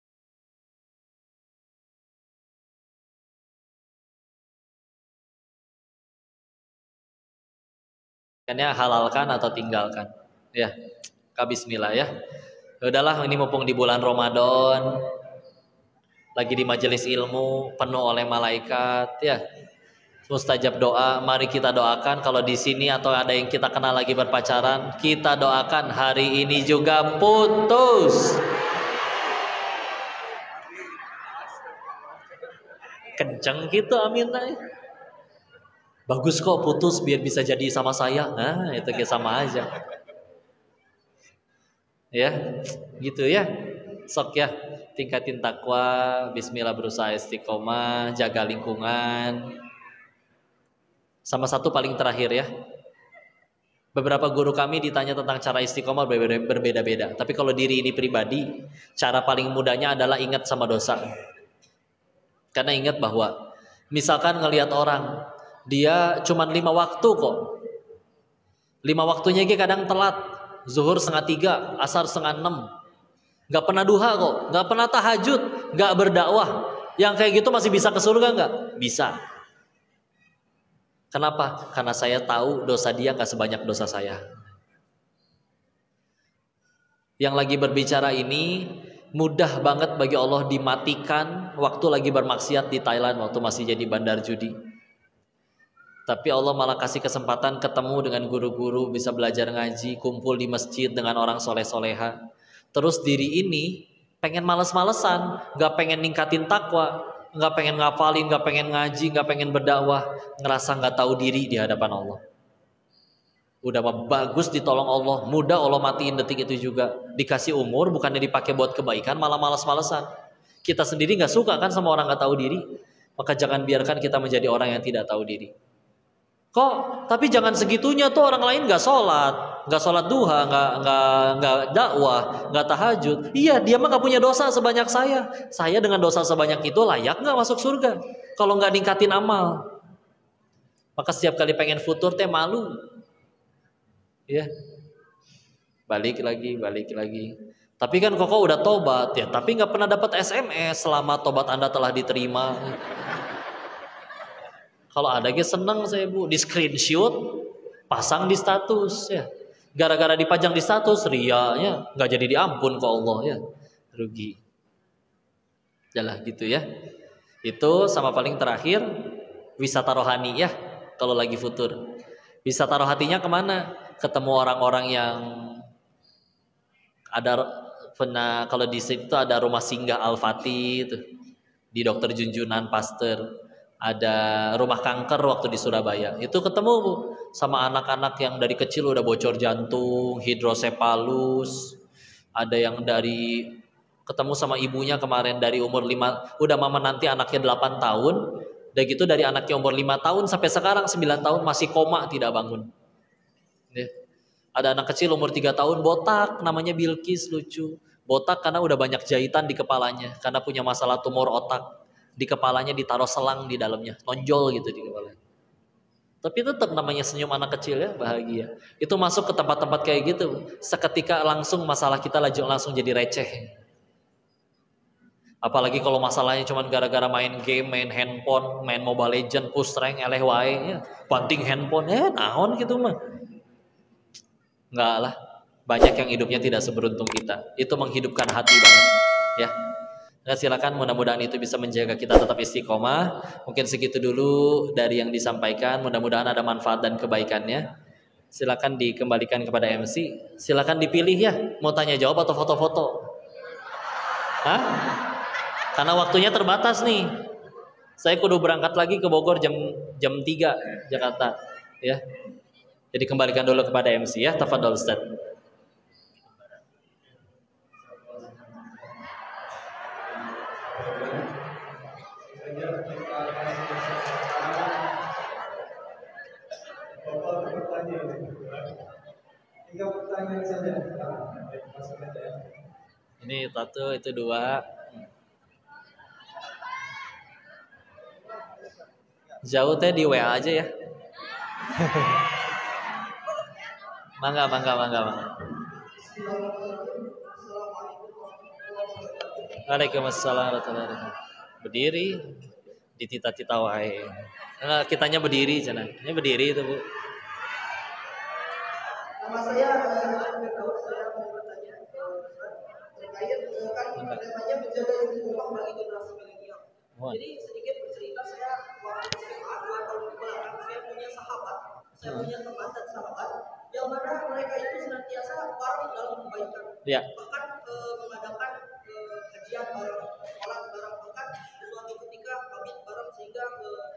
A: Halalkan atau tinggalkan. Ya, Bismillah ya. Udahlah, ini mumpung di bulan Ramadan, lagi di majelis ilmu penuh oleh malaikat ya. Mustajab doa, mari kita doakan kalau di sini atau ada yang kita kenal lagi berpacaran, kita doakan hari ini juga putus. Kenceng gitu amin. Bagus kok putus biar bisa jadi sama saya. Nah, itu kayak sama aja. Ya, gitu ya. Sok ya, tingkatin takwa, bismillah berusaha istiqomah, jaga lingkungan. Sama satu paling terakhir ya. Beberapa guru kami ditanya tentang cara istiqomah berbeda-beda. Tapi kalau diri ini pribadi, cara paling mudahnya adalah ingat sama dosa. Karena ingat bahwa misalkan ngelihat orang, dia cuma 5 waktu kok. 5 waktunya kadang telat. Zuhur 2:30, asar 5:30. Gak pernah duha kok, gak pernah tahajud, gak berdakwah. Yang kayak gitu masih bisa ke surga gak? Bisa. Kenapa? Karena saya tahu dosa dia gak sebanyak dosa saya. Yang lagi berbicara ini mudah banget bagi Allah dimatikan waktu lagi bermaksiat di Thailand, waktu masih jadi bandar judi. Tapi Allah malah kasih kesempatan ketemu dengan guru-guru, bisa belajar ngaji, kumpul di masjid dengan orang soleh-soleha. Terus diri ini pengen males-malesan, gak pengen ningkatin takwa, gak pengen ngapalin, gak pengen ngaji, gak pengen berdakwah, ngerasa gak tahu diri di hadapan Allah. Udah bagus ditolong Allah, mudah Allah matiin detik itu juga. Dikasih umur bukannya dipakai buat kebaikan, malah males-malesan. Kita sendiri gak suka kan sama orang gak tahu diri. Maka jangan biarkan kita menjadi orang yang tidak tahu diri. Kok? Tapi jangan segitunya tuh orang lain gak sholat duha, gak dakwah, gak tahajud. Iya, dia mah gak punya dosa sebanyak saya. Saya dengan dosa sebanyak itu layak gak masuk surga? Kalau gak ningkatin amal. Maka setiap kali pengen futur teh malu. Ya, balik lagi. Tapi kan koko udah tobat ya, tapi gak pernah dapat SMS selamat tobat Anda telah diterima. Kalau ada seneng saya Bu, di screenshot, pasang di status ya. Gara-gara dipajang di status, rianya nggak jadi diampun ke Allah ya, rugi. Jalah gitu ya. Itu sama paling terakhir wisata rohani ya. Kalau lagi futur, wisata rohaninya kemana? Ketemu orang-orang yang ada pernah, kalau di situ ada rumah singgah Al-Fatih itu, di Dokter Junjunan Pasteur. Ada rumah kanker waktu di Surabaya. Itu ketemu Bu sama anak-anak yang dari kecil udah bocor jantung, hidrosepalus. Ada yang dari ketemu sama ibunya kemarin dari umur 5, udah mama nanti anaknya 8 tahun. Udah gitu dari anaknya umur 5 tahun sampai sekarang 9 tahun masih koma tidak bangun. Ya. Ada anak kecil umur 3 tahun botak, namanya Bilkis, lucu. Botak karena udah banyak jahitan di kepalanya, karena punya masalah tumor otak. Di kepalanya ditaruh selang di dalamnya, nonjol gitu di kepalanya. Tapi tetap namanya senyum anak kecil ya, bahagia. Itu masuk ke tempat-tempat kayak gitu, seketika langsung masalah kita langsung jadi receh. Apalagi kalau masalahnya cuma gara-gara main game, main handphone, main Mobile Legend, push rank, eleh wae ya. Banting handphone, naon gitu mah. Enggak lah, banyak yang hidupnya tidak seberuntung kita. Itu menghidupkan hati banget ya. Nah, silakan, mudah-mudahan itu bisa menjaga kita tetap istiqomah. Mungkin segitu dulu dari yang disampaikan. Mudah-mudahan ada manfaat dan kebaikannya. Silakan dikembalikan kepada MC. Silakan dipilih ya, mau tanya jawab atau foto-foto. Hah? Karena waktunya terbatas nih. Saya kudu berangkat lagi ke Bogor jam 3 Jakarta ya. Jadi kembalikan dulu kepada MC ya. Tafadhol Ustaz. Ini 1, itu 2. Jauh teh di WA aja ya. Mangga. Waalaikumsalam warahmatullahi wabarakatuh. Berdiri di tita-tita wae. Nah, kitanya berdiri cenah. Ini berdiri itu, Bu.
B: Nama saya Firdaus, saya mau bertanya terkait kan temanya menjaga istiqomah bagi generasi milenial. Jadi sedikit bercerita, saya waktu SMA 2 tahun ke belakang saya punya sahabat, saya punya teman dan sahabat yang mana mereka itu senantiasa bareng dalam kebaikan.
A: Ya.
B: Bahkan mengadakan kajian bareng, sholat bareng, bahkan suatu ketika kami bareng sehingga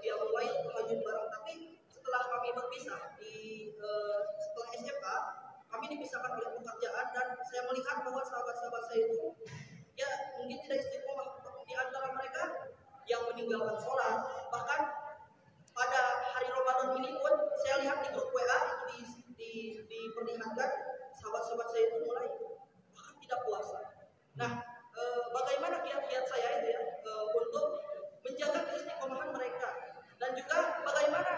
B: dia mulai lanjut bareng. Tapi setelah kami berpisah setelah SMA, kami dipisahkan oleh pekerjaan dan saya melihat bahwa sahabat-sahabat saya itu ya mungkin tidak istiqomah. Di antara mereka yang meninggalkan sholat, bahkan pada hari Ramadan ini pun saya lihat di grup WA itu diperlihatkan sahabat-sahabat saya itu mulai bahkan tidak puasa. Nah, bagaimana kiat-kiat saya itu ya untuk menjaga keistiqomahan mereka dan juga bagaimana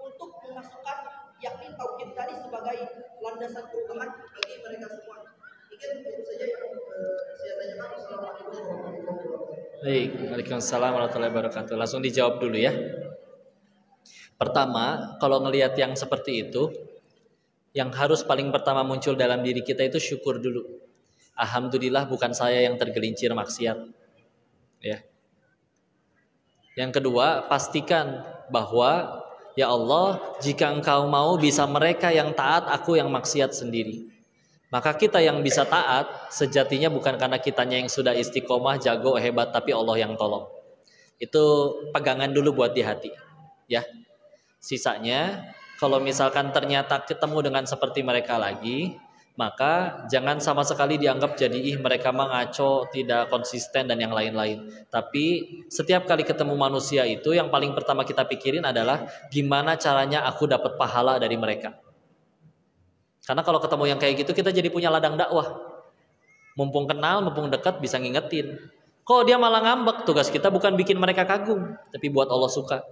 B: untuk memasukkan yakni tauhid tadi sebagai landasan perubahan bagi mereka semua. Mungkin itu saja yang saya tanyakan. Assalamualaikum warahmatullahi wabarakatuh.
A: Baik, Waalaikumsalam warahmatullahi wabarakatuh. Langsung dijawab dulu ya. Pertama, kalau ngelihat yang seperti itu, yang harus paling pertama muncul dalam diri kita itu syukur dulu. Alhamdulillah bukan saya yang tergelincir maksiat. Ya. Yang kedua, pastikan bahwa ya Allah, jika Engkau mau bisa mereka yang taat, aku yang maksiat sendiri. Maka kita yang bisa taat sejatinya bukan karena kitanya yang sudah istiqomah, jago, hebat, tapi Allah yang tolong. Itu pegangan dulu buat di hati. Ya. Sisanya, kalau misalkan ternyata ketemu dengan seperti mereka lagi, maka jangan sama sekali dianggap jadi mereka mengaco, tidak konsisten dan yang lain-lain. Tapi setiap kali ketemu manusia itu yang paling pertama kita pikirin adalah gimana caranya aku dapat pahala dari mereka. Karena kalau ketemu yang kayak gitu kita jadi punya ladang dakwah. Mumpung kenal, mumpung dekat bisa ngingetin. Kok dia malah ngambek, tugas kita bukan bikin mereka kagum, tapi buat Allah suka.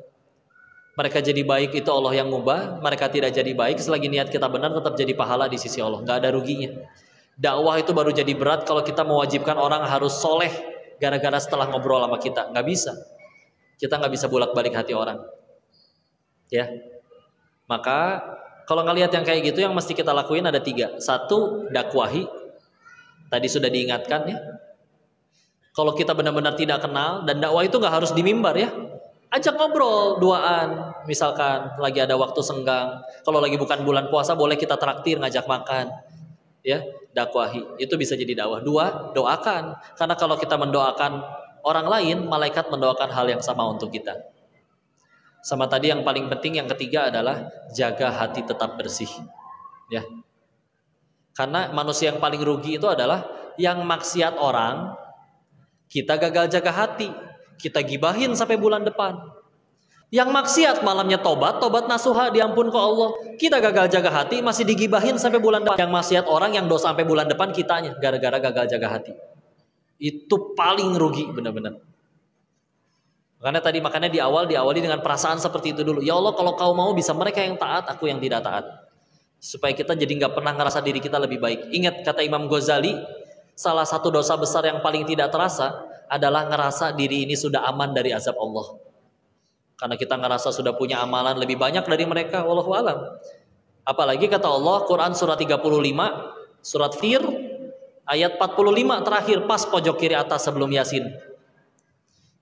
A: Mereka jadi baik itu Allah yang ngubah, mereka tidak jadi baik selagi niat kita benar tetap jadi pahala di sisi Allah, nggak ada ruginya. Dakwah itu baru jadi berat kalau kita mewajibkan orang harus soleh gara-gara setelah ngobrol sama kita, nggak bisa. Kita nggak bisa bolak-balik hati orang. Ya, maka kalau ngelihat yang kayak gitu yang mesti kita lakuin ada 3. 1, dakwahi. Tadi sudah diingatkan ya. Kalau kita benar-benar tidak kenal dan dakwah itu nggak harus di mimbar ya. Ajak ngobrol duaan, misalkan lagi ada waktu senggang. Kalau lagi bukan bulan puasa boleh kita traktir ngajak makan. Ya, dakwahi. Itu bisa jadi dakwah. 2, doakan. Karena kalau kita mendoakan orang lain, malaikat mendoakan hal yang sama untuk kita. Sama tadi yang paling penting yang ketiga adalah jaga hati tetap bersih. Ya. Karena manusia yang paling rugi itu adalah yang maksiat orang, kita gagal jaga hati. Kita gibahin sampai bulan depan. Yang maksiat malamnya tobat nasuha diampun ke Allah. Kita gagal jaga hati masih digibahin sampai bulan depan. Yang maksiat orang yang dosa sampai bulan depan kitanya gara-gara gagal jaga hati. Itu paling rugi benar-benar. Makanya di awal diawali dengan perasaan seperti itu dulu. Ya Allah, kalau Kau mau bisa mereka yang taat, aku yang tidak taat. Supaya kita jadi nggak pernah ngerasa diri kita lebih baik. Ingat kata Imam Ghazali, salah satu dosa besar yang paling tidak terasa adalah ngerasa diri ini sudah aman dari azab Allah. Karena kita ngerasa sudah punya amalan lebih banyak dari mereka, wallahu alam. Apalagi kata Allah, Quran surat 35, surat Fir, ayat 45 terakhir pas pojok kiri atas sebelum Yasin.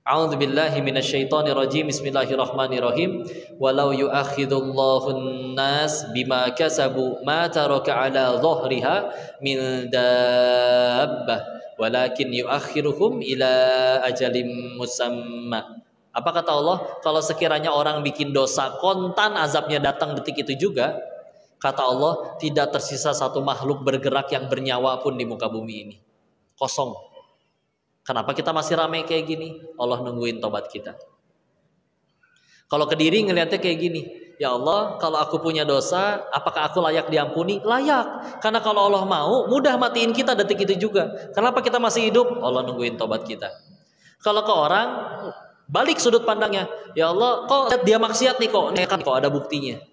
A: A'udzubillahi minasyaitonirrajim. Bismillahirrahmanirrahim. Walau yu'akhidullahu an-nas bima kasabu ma taraka 'ala dhahriha min dabbah walakin yu'akhiruhum ila ajalim musamma. Apa kata Allah? Kalau sekiranya orang bikin dosa kontan azabnya datang detik itu juga, kata Allah tidak tersisa satu makhluk bergerak yang bernyawa pun di muka bumi ini. Kosong. Kenapa kita masih ramai kayak gini? Allah nungguin tobat kita. Kalau ke diri ngelihatnya kayak gini, ya Allah, kalau aku punya dosa, apakah aku layak diampuni? Layak. Karena kalau Allah mau, mudah matiin kita detik itu juga. Kenapa kita masih hidup? Allah nungguin tobat kita. Kalau ke orang, balik sudut pandangnya. Ya Allah, kok dia maksiat nih kok ada buktinya.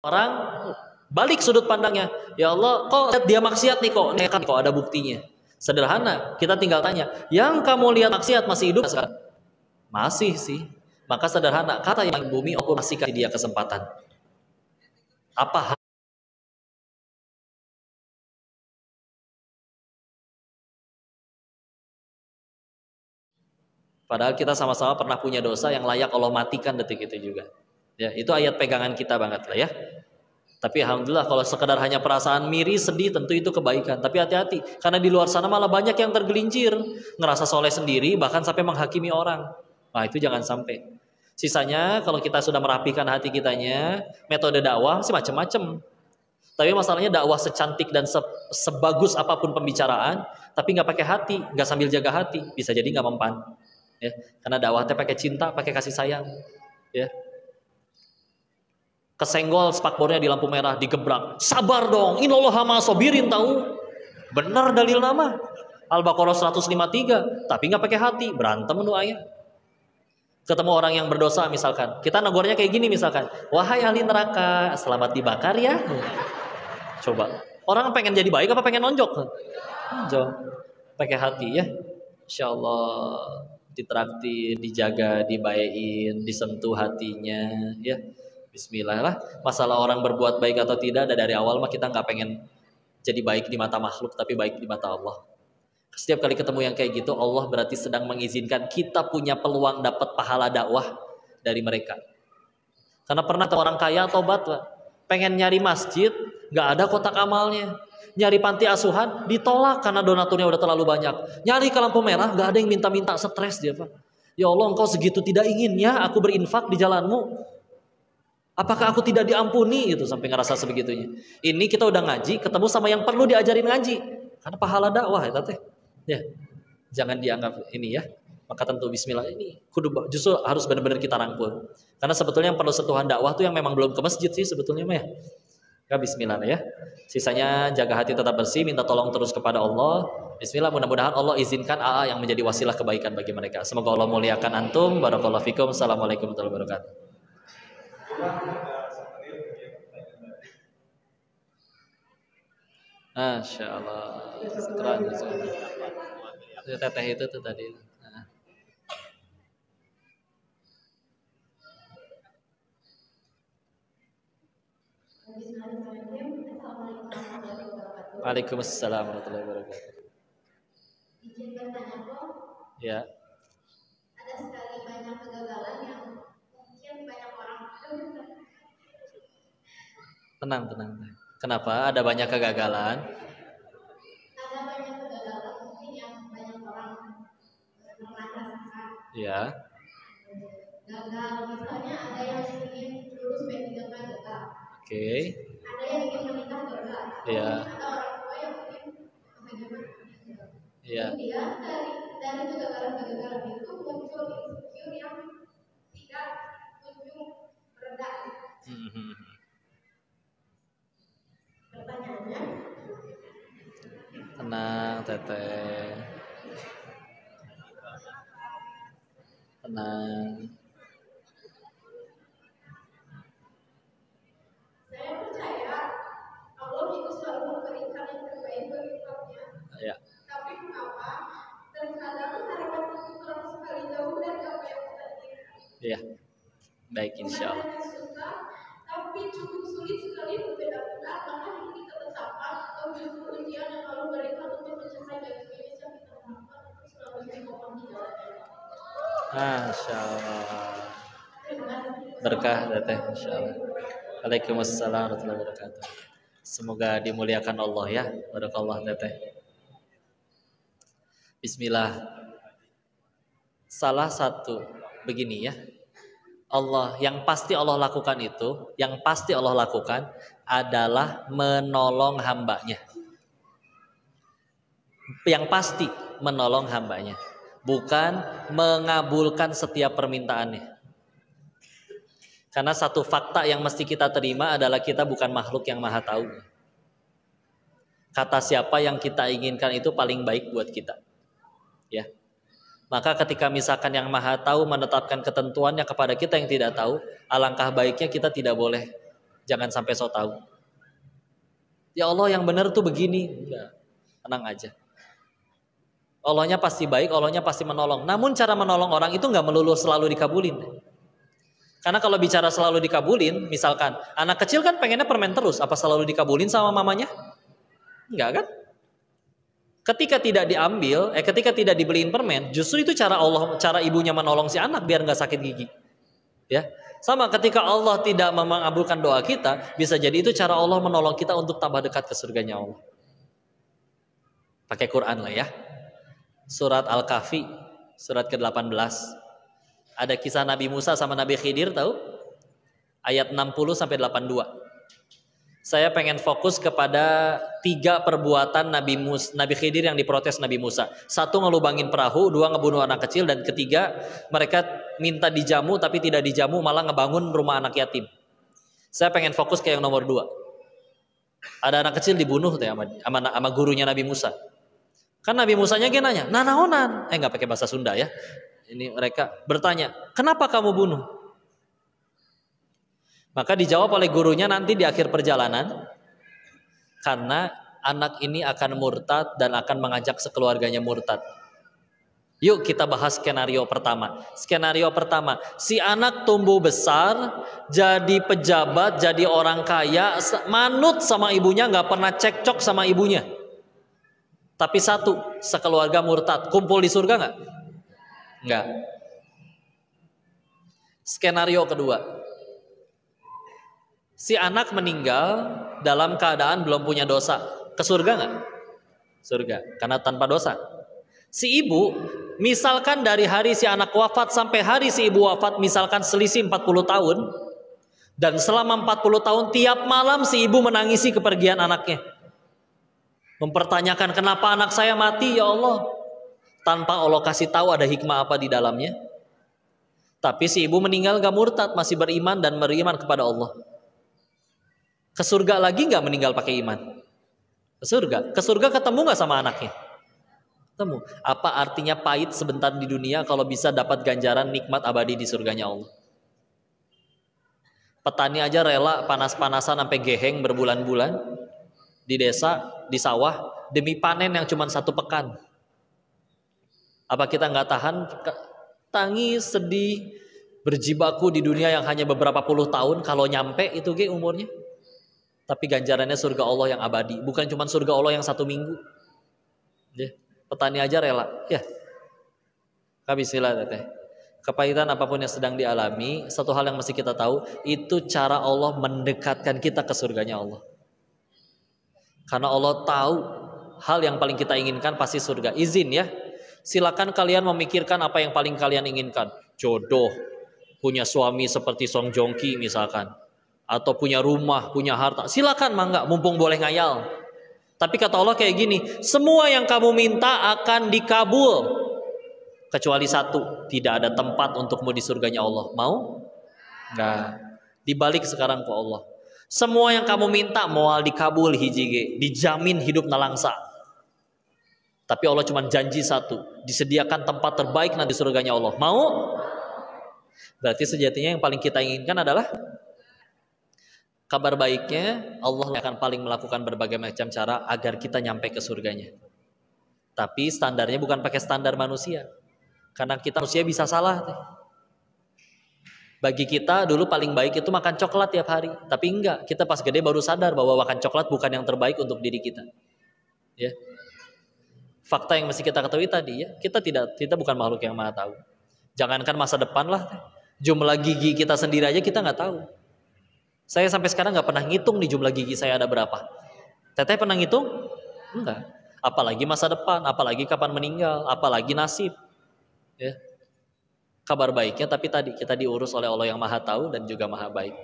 A: orang balik sudut pandangnya. Ya Allah, kok dia maksiat nih, kok nekat, kok ada buktinya. Sederhana, kita tinggal tanya, yang kamu lihat maksiat masih hidup sekarang? Masih sih. Maka sederhana, kata yang bumi, aku masih kasih dia kesempatan. Apa? Padahal kita sama-sama pernah punya dosa yang layak Allah matikan detik itu juga. Ya, itu ayat pegangan kita banget lah ya. Tapi alhamdulillah kalau sekedar hanya perasaan miris, sedih, tentu itu kebaikan. Tapi hati-hati, karena di luar sana malah banyak yang tergelincir, ngerasa soleh sendiri, bahkan sampai menghakimi orang. Nah itu jangan sampai. Sisanya kalau kita sudah merapikan hati kitanya, metode dakwah sih macam-macam. Tapi masalahnya dakwah secantik dan sebagus apapun pembicaraan, tapi nggak pakai hati, nggak sambil jaga hati, bisa jadi nggak mempan. Ya, karena dakwahnya pakai cinta, pakai kasih sayang. Ya, kesenggol spakbornya di lampu merah, digebrak, sabar dong, innallaha ma'asobirin, tahu benar dalil nama Al-Baqarah 153, tapi nggak pakai hati, berantem doanya. Ketemu orang yang berdosa misalkan, kita negornya kayak gini misalkan, wahai ahli neraka, selamat dibakar ya. Coba, orang pengen jadi baik apa pengen nonjok? Nonjok, pakai hati ya. Insya Allah ditraktir, dijaga, dibayain, disentuh hatinya ya. Bismillah lah. Masalah orang berbuat baik atau tidak, dari awal mah kita nggak pengen jadi baik di mata makhluk, tapi baik di mata Allah. Setiap kali ketemu yang kayak gitu, Allah berarti sedang mengizinkan kita punya peluang dapat pahala dakwah dari mereka. Karena pernah orang kaya tobat, pengen nyari masjid, nggak ada kotak amalnya. Nyari panti asuhan, ditolak karena donaturnya udah terlalu banyak. Nyari ke lampu merah, nggak ada yang minta-minta, stres dia Pak. Ya Allah, engkau segitu tidak inginnya aku berinfak di jalanmu. Apakah aku tidak diampuni gitu, sampai ngerasa sebegitunya. Ini kita udah ngaji, ketemu sama yang perlu diajarin ngaji. Karena pahala dakwah ya teh. Ya. Jangan dianggap ini ya. Maka tentu bismillah ini kudu justru harus benar-benar kita rangkul. Karena sebetulnya yang perlu sentuhan dakwah tuh yang memang belum ke masjid sih sebetulnya mah ya. Ya bismillah ya. Sisanya jaga hati tetap bersih, minta tolong terus kepada Allah. Bismillah, mudah-mudahan Allah izinkan AA yang menjadi wasilah kebaikan bagi mereka. Semoga Allah muliakan antum. Barakallahu fikum. Assalamualaikum warahmatullahi wabarakatuh. Masya Allah, keren itu teteh itu tuh tadi. Nah. Waalaikumsalam warahmatullahi wabarakatuh. Ya. Ada sekali banyak kegagalan yang mungkin banyak orang. Tenang. Kenapa ada banyak kegagalan? Ada banyak kegagalan mungkin yang banyak orang merasakan. Ya. Gagal misalnya ada yang ingin lulus P3K gagal. Oke. Ada yang ingin menikah gagal. Ya. Ada orang tua yang mungkin bagaimana? Ya. Kemudian dari kegagalan itu muncul insecure yang tidak kunjung reda. Pertanyaannya, tenang teteh, tenang. Saya percaya Allah itu selalu memberikan yang terbaik bagi umatnya. Ya. Tapi mengapa terkadang harapan itu terlalu sekali jauh dari apa yang kita inginkan? Ya, baik insya Allah. Tapi cukup sulit sekali membedakan apakah ini ketetapan atau justru ujian yang Allah berikan untuk mencapai garis yang kita harapkan untuk selalu dikokang di jalannya. Masya Allah. Berkah teteh, insya Allah. Waalaikumsalam warahmatullahi wabarakatuh. Semoga dimuliakan Allah ya. Barakallah teteh. Bismillah. Salah satu begini ya. Allah yang pasti Allah lakukan itu, yang pasti Allah lakukan adalah menolong hambanya. Yang pasti menolong hambanya, bukan mengabulkan setiap permintaannya. Karena satu fakta yang mesti kita terima adalah kita bukan makhluk yang maha tahu. Kata siapa yang kita inginkan itu paling baik buat kita. Ya. Maka ketika misalkan yang maha tahu menetapkan ketentuannya kepada kita yang tidak tahu, alangkah baiknya kita tidak boleh Jangan sampai so tahu. Ya Allah yang benar tuh begini. Enggak, tenang aja. Allahnya pasti baik, Allahnya pasti menolong. Namun cara menolong orang itu nggak melulu selalu dikabulin. Karena kalau bicara selalu dikabulin, misalkan anak kecil kan pengennya permen terus, apa selalu dikabulin sama mamanya? Enggak kan? Ketika tidak diambil, ketika tidak dibeliin permen, justru itu cara ibunya menolong si anak biar nggak sakit gigi. Ya, sama ketika Allah tidak mengabulkan doa kita, bisa jadi itu cara Allah menolong kita untuk tambah dekat ke surganya Allah. Pakai Quran lah ya. Surat Al-Kahfi, surat ke-18. Ada kisah Nabi Musa sama Nabi Khidir, tahu? Ayat 60 sampai 82. Saya pengen fokus kepada 3 perbuatan Nabi Khidir yang diprotes Nabi Musa. 1, ngelubangin perahu, 2, ngebunuh anak kecil, dan 3, mereka minta dijamu tapi tidak dijamu, malah ngebangun rumah anak yatim. Saya pengen fokus ke yang nomor 2. Ada anak kecil dibunuh sama gurunya Nabi Musa. Kan Nabi Musanya dia nanya, nanaonan? Nggak pakai bahasa Sunda ya. Ini mereka bertanya, kenapa kamu bunuh? Maka dijawab oleh gurunya nanti di akhir perjalanan, karena anak ini akan murtad dan akan mengajak sekeluarganya murtad. Yuk kita bahas skenario pertama. Skenario pertama, si anak tumbuh besar, jadi pejabat, jadi orang kaya, manut sama ibunya, nggak pernah cekcok sama ibunya. Tapi 1, sekeluarga murtad, kumpul di surga nggak? Nggak. Skenario kedua, si anak meninggal dalam keadaan belum punya dosa, ke surga nggak? Surga, karena tanpa dosa. Si ibu, misalkan dari hari si anak wafat sampai hari si ibu wafat, misalkan selisih 40 tahun, dan selama 40 tahun tiap malam si ibu menangisi kepergian anaknya, mempertanyakan kenapa anak saya mati ya Allah, tanpa Allah kasih tahu ada hikmah apa di dalamnya. Tapi si ibu meninggal gak murtad, masih beriman dan beriman kepada Allah. Ke surga lagi gak meninggal pakai iman? Ke surga ketemu gak sama anaknya? Ketemu. Apa artinya pahit sebentar di dunia kalau bisa dapat ganjaran nikmat abadi di surganya Allah? Petani aja rela panas-panasan sampai geheng berbulan-bulan di desa, di sawah, demi panen yang cuma 1 pekan. Apa kita nggak tahan, tangis, sedih, berjibaku di dunia yang hanya beberapa puluh tahun, kalau nyampe itu umurnya. Tapi ganjarannya surga Allah yang abadi, bukan cuma surga Allah yang 1 minggu. Ya, petani aja rela. Ya, bismillah teteh. Kepahitan apapun yang sedang dialami, satu hal yang mesti kita tahu, itu cara Allah mendekatkan kita ke surganya Allah. Karena Allah tahu hal yang paling kita inginkan pasti surga. Izin ya, silakan kalian memikirkan apa yang paling kalian inginkan. Jodoh, punya suami seperti Song Joong Ki misalkan, atau punya rumah, punya harta. Silakan mangga, mumpung boleh ngayal. Tapi kata Allah kayak gini, semua yang kamu minta akan dikabul, kecuali 1, tidak ada tempat untukmu di surganya Allah. Mau? Enggak. Dibalik sekarang ke Allah. Semua yang kamu minta moal dikabul hijige, dijamin hidup nalangsa. Tapi Allah cuma janji 1, disediakan tempat terbaik nanti surganya Allah. Mau? Berarti sejatinya yang paling kita inginkan adalah kabar baiknya Allah akan paling melakukan berbagai macam cara agar kita nyampe ke surganya. Tapi standarnya bukan pakai standar manusia. Karena kita manusia bisa salah. Bagi kita dulu paling baik itu makan coklat tiap hari. Tapi enggak, kita pas gede baru sadar bahwa makan coklat bukan yang terbaik untuk diri kita. Ya. Fakta yang mesti kita ketahui tadi ya, kita bukan makhluk yang maha tahu. Jangankan masa depan lah, jumlah gigi kita sendiri aja kita nggak tahu. Saya sampai sekarang nggak pernah ngitung nih jumlah gigi saya ada berapa. Teteh pernah ngitung? Enggak. Apalagi masa depan, apalagi kapan meninggal, apalagi nasib. Ya. Kabar baiknya tapi tadi kita diurus oleh Allah yang maha tahu dan juga maha baik.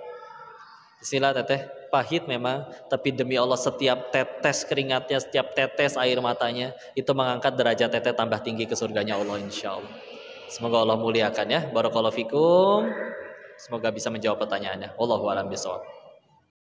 A: Bismillah teteh, pahit memang, tapi demi Allah setiap tetes keringatnya, setiap tetes air matanya itu mengangkat derajat teteh tambah tinggi ke surganya Allah insya Allah. Semoga Allah muliakan ya. Barakallahu fikum. Semoga bisa menjawab pertanyaannya. Wallahu a'lam bishawab.